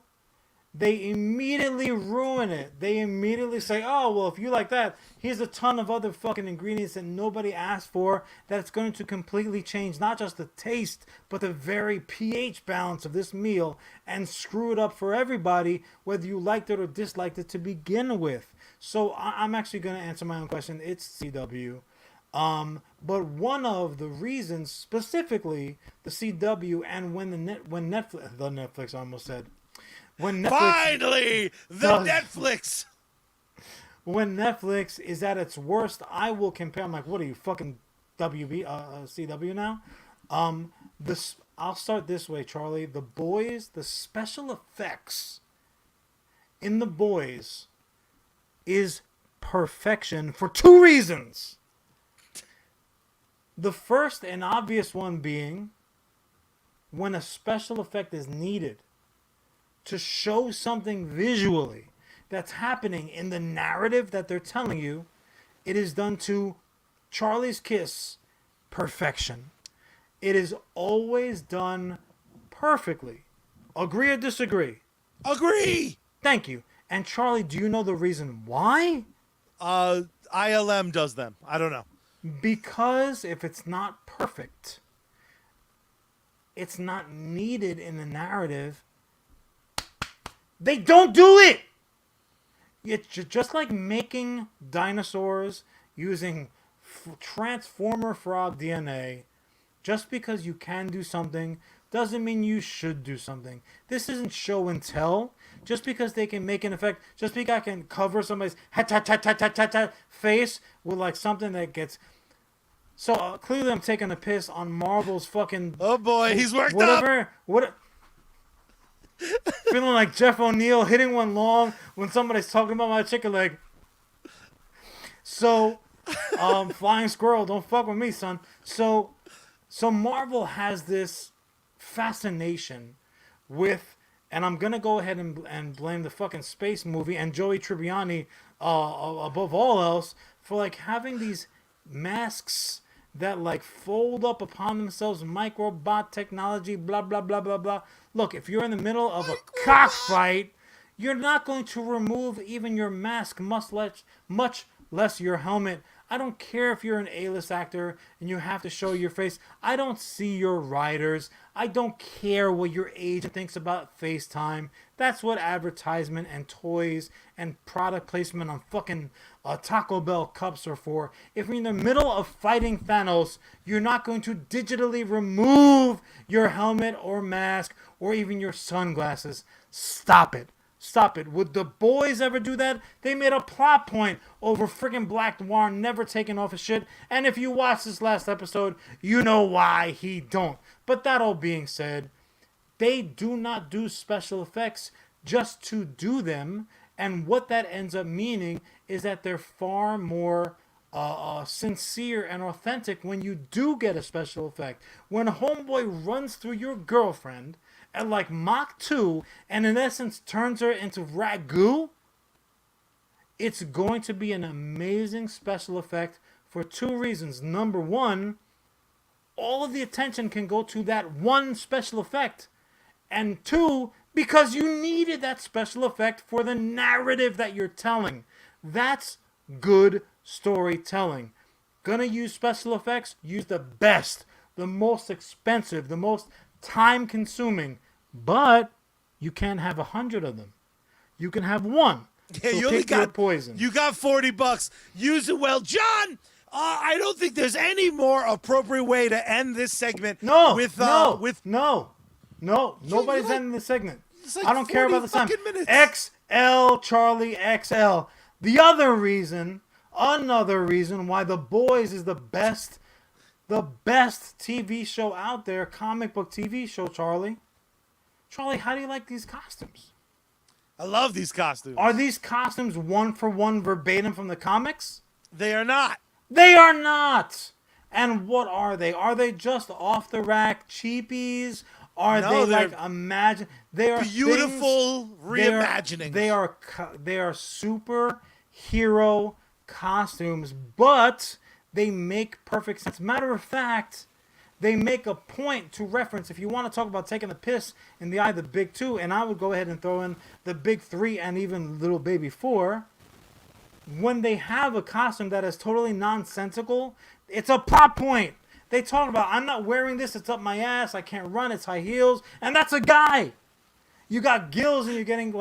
they immediately ruin it. They immediately say, oh, well, if you like that, here's a ton of other fucking ingredients that nobody asked for that's going to completely change not just the taste, but the very pH balance of this meal and screw it up for everybody, whether you liked it or disliked it to begin with. So I'm actually going to answer my own question. It's CW. But one of the reasons, specifically the CW, and when Netflix, I almost said, when Netflix Finally, the does- Netflix. when Netflix is at its worst, I will compare. I'm like, what are you, fucking CW now? I'll start this way, Charlie. The Boys, the special effects in The Boys is perfection for two reasons. The first and obvious one being when a special effect is needed to show something visually that's happening in the narrative that they're telling you, it is done to Charlie's Kiss perfection. It is always done perfectly. Agree or disagree? Agree. Thank you. And Charlie, do you know the reason why? ILM does them. I don't know. Because if it's not perfect, it's not needed in the narrative. They don't do it! It's just like making dinosaurs using Transformer frog DNA. Just because you can do something doesn't mean you should do something. This isn't show and tell. Just because they can make an effect, just because I can cover somebody's face with like something that gets... So clearly I'm taking a piss on Marvel's fucking... Oh boy, he's worked up. Whatever. Feeling like Jeff O'Neill hitting one long when somebody's talking about my chicken leg. So, flying squirrel, don't fuck with me, son. So Marvel has this fascination with, and I'm gonna go ahead and blame the fucking space movie and Joey Tribbiani above all else for like having these masks that like fold up upon themselves, microbot technology, blah blah blah blah blah. Look, if you're in the middle of a cockfight, you're not going to remove even your mask, much less your helmet. I don't care if you're an A-list actor and you have to show your face. I don't see your writers. I don't care what your agent thinks about FaceTime. That's what advertisement and toys and product placement on fucking Taco Bell cups are for. If you're in the middle of fighting Thanos, you're not going to digitally remove your helmet or mask or even your sunglasses. Stop it. Stop it. Would the boys ever do that? They made a plot point over freaking Black Noir never taking off his shit. And if you watch this last episode, you know why he don't. But that all being said, they do not do special effects just to do them. And what that ends up meaning is that they're far more sincere and authentic when you do get a special effect. When a homeboy runs through your girlfriend at like Mach 2 and in essence turns her into ragu, it's going to be an amazing special effect for two reasons. Number one, all of the attention can go to that one special effect. And two, because you needed that special effect for the narrative that you're telling. That's good storytelling. Gonna use special effects? Use the best, the most expensive, the most time-consuming. But you can't have 100 of them. You can have one. Yeah, so you only pick your got poison. You got $40. Use it well, John. I don't think there's any more appropriate way to end this segment. Nobody's ending the segment. Like I don't care about the time. Minutes. XL Charlie XL. Another reason why The Boys is the best TV show out there, comic book TV show, Charlie. Charlie, how do you like these costumes? I love these costumes. Are these costumes one for one verbatim from the comics? They are not. They are not. And what are they? Are they just off the rack cheapies? They like imagine? They are beautiful reimaginings. They are superhero costumes, but they make perfect sense. Matter of fact, they make a point to reference, if you want to talk about taking a piss in the eye of the big two, and I would go ahead and throw in the big three and even little baby four, when they have a costume that is totally nonsensical, it's a plot point. They talk about, I'm not wearing this, it's up my ass, I can't run, it's high heels, and that's a guy. You got gills and you're getting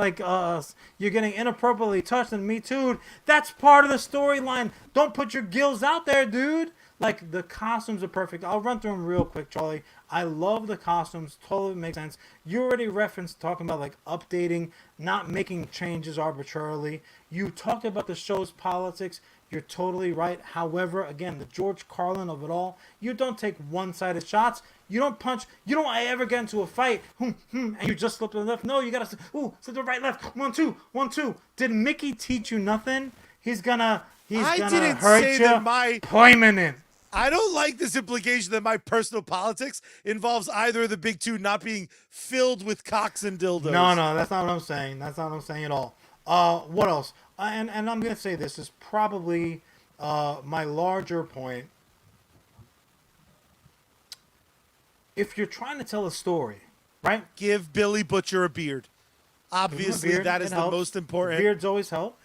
inappropriately touched and Me Too'd. That's part of the storyline. Don't put your gills out there, dude. Like, the costumes are perfect. I'll run through them real quick, Charlie. I love the costumes. Totally makes sense. You already referenced talking about, like, updating, not making changes arbitrarily. You talked about the show's politics. You're totally right. However, again, the George Carlin of it all, you don't take one-sided shots. You don't punch. You don't ever get into a fight, and you just slip to the left. No, you got to, slip to the right, left. 1, 2, 1, 2. Did Mickey teach you nothing? He's gonna hurt you. Permanent. I don't like this implication that my personal politics involves either of the big two not being filled with cocks and dildos. No, that's not what I'm saying. That's not what I'm saying at all. What else? And I'm going to say this is probably my larger point. If you're trying to tell a story, right? Give Billy Butcher a beard. Obviously, that is the most important. Beards always help.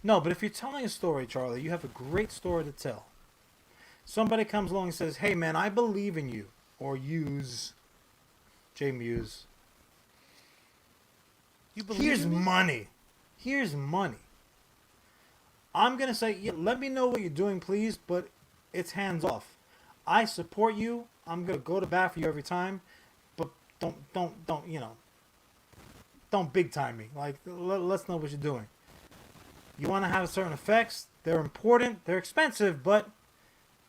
No, but if you're telling a story, Charlie, you have a great story to tell. Somebody comes along and says, hey, man, I believe in you. Or use J Muse. Here's money. Here's money. I'm going to say, yeah, let me know what you're doing, please, but it's hands off. I support you. I'm going to go to bat for you every time, but don't big time me. Like, let's know what you're doing. You want to have certain effects. They're important. They're expensive, but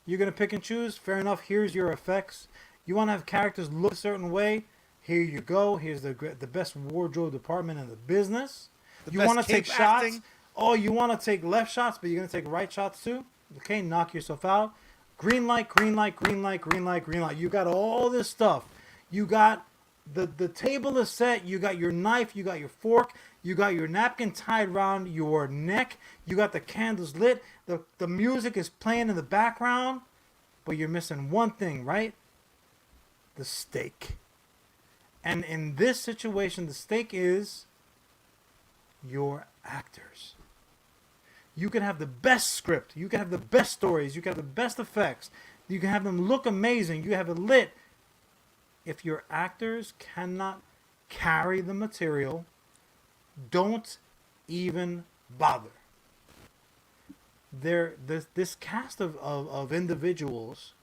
you're going to pick and choose. Fair enough. Here's your effects. You want to have characters look a certain way. Here you go. Here's the best wardrobe department in the business. You want to take shots. Oh, you want to take left shots, but you're going to take right shots too? Okay, knock yourself out. Green light, green light, green light, green light, green light. You got all this stuff. You got the table is set. You got your knife. You got your fork. You got your napkin tied around your neck. You got the candles lit. The music is playing in the background. But you're missing one thing, right? The steak. And in this situation, the stake is your actors. You can have the best script. You can have the best stories. You can have the best effects. You can have them look amazing. You have it lit. If your actors cannot carry the material, don't even bother. This cast of individuals,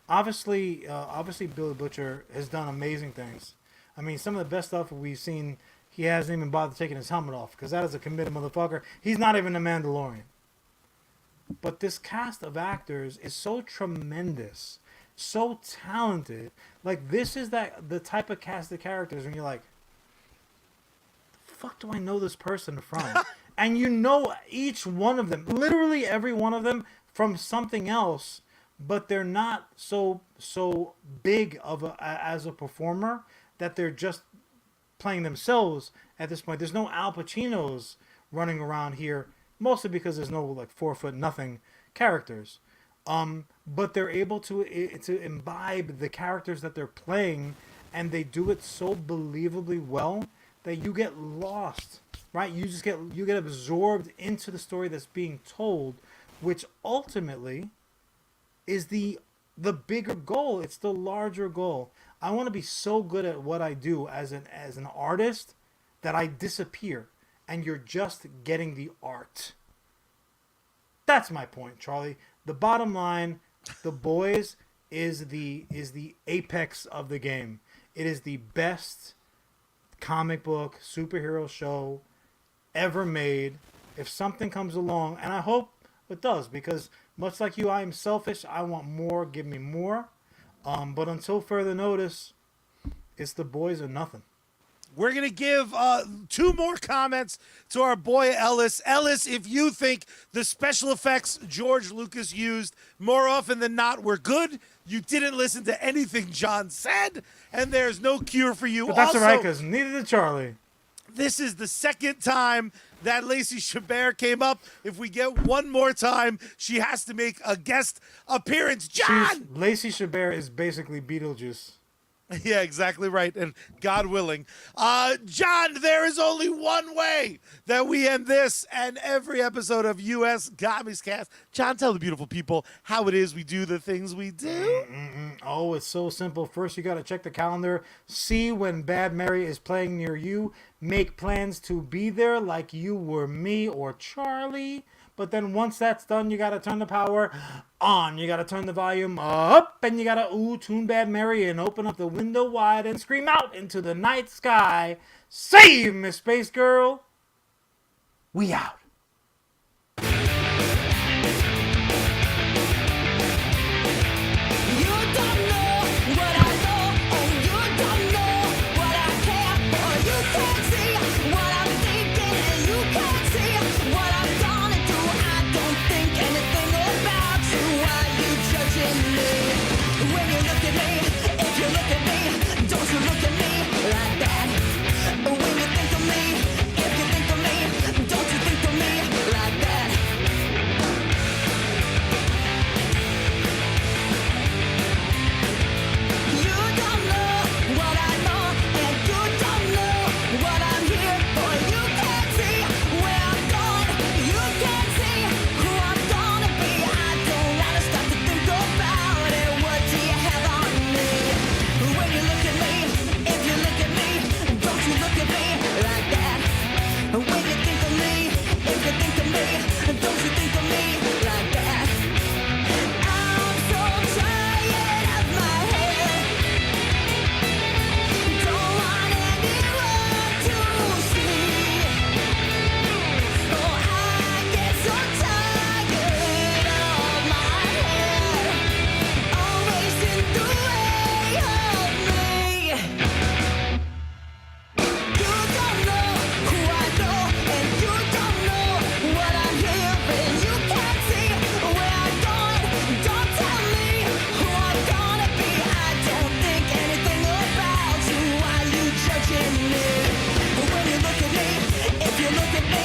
obviously Billy Butcher has done amazing things. I mean, some of the best stuff we've seen, he hasn't even bothered taking his helmet off, because that is a committed motherfucker. He's not even a Mandalorian. But this cast of actors is so tremendous, so talented. Like, this is the type of cast of characters when you're like, the fuck do I know this person from? And you know each one of them, literally every one of them, from something else, but they're not so big as a performer that they're just playing themselves at this point. There's no Al Pacinos running around here, mostly because there's no like 4 foot nothing characters. But they're able to imbibe the characters that they're playing, and they do it so believably well that you get lost, right? You get absorbed into the story that's being told, which ultimately is the bigger goal. It's the larger goal. I want to be so good at what I do as an artist that I disappear and you're just getting the art. That's my point, Charlie. The bottom line, The Boys is the apex of the game. It is the best comic book superhero show ever made. If something comes along, and I hope it does, because much like you, I am selfish. I want more. Give me more. But until further notice, it's The Boys or nothing. We're going to give 2 more comments to our boy Ellis. Ellis, if you think the special effects George Lucas used more often than not were good, you didn't listen to anything John said, and there's no cure for you. But that's also, all right, because neither did Charlie. This is the second time that Lacey Chabert came up. If we get one more time, she has to make a guest appearance. John! Lacey Chabert is basically Beetlejuice. Yeah, exactly right. And God willing. John, there is only one way that we end this and every episode of USComics Cast. John, tell the beautiful people how it is we do the things we do. Oh, it's so simple. First, you got to check the calendar, see when Bad Mary is playing near you, make plans to be there like you were me or Charlie. But then once that's done, you got to turn the power on. You got to turn the volume up, and you got to tune Bad Mary and open up the window wide and scream out into the night sky, "Save me, Space Girl!" We out. When you look at me, if you look at me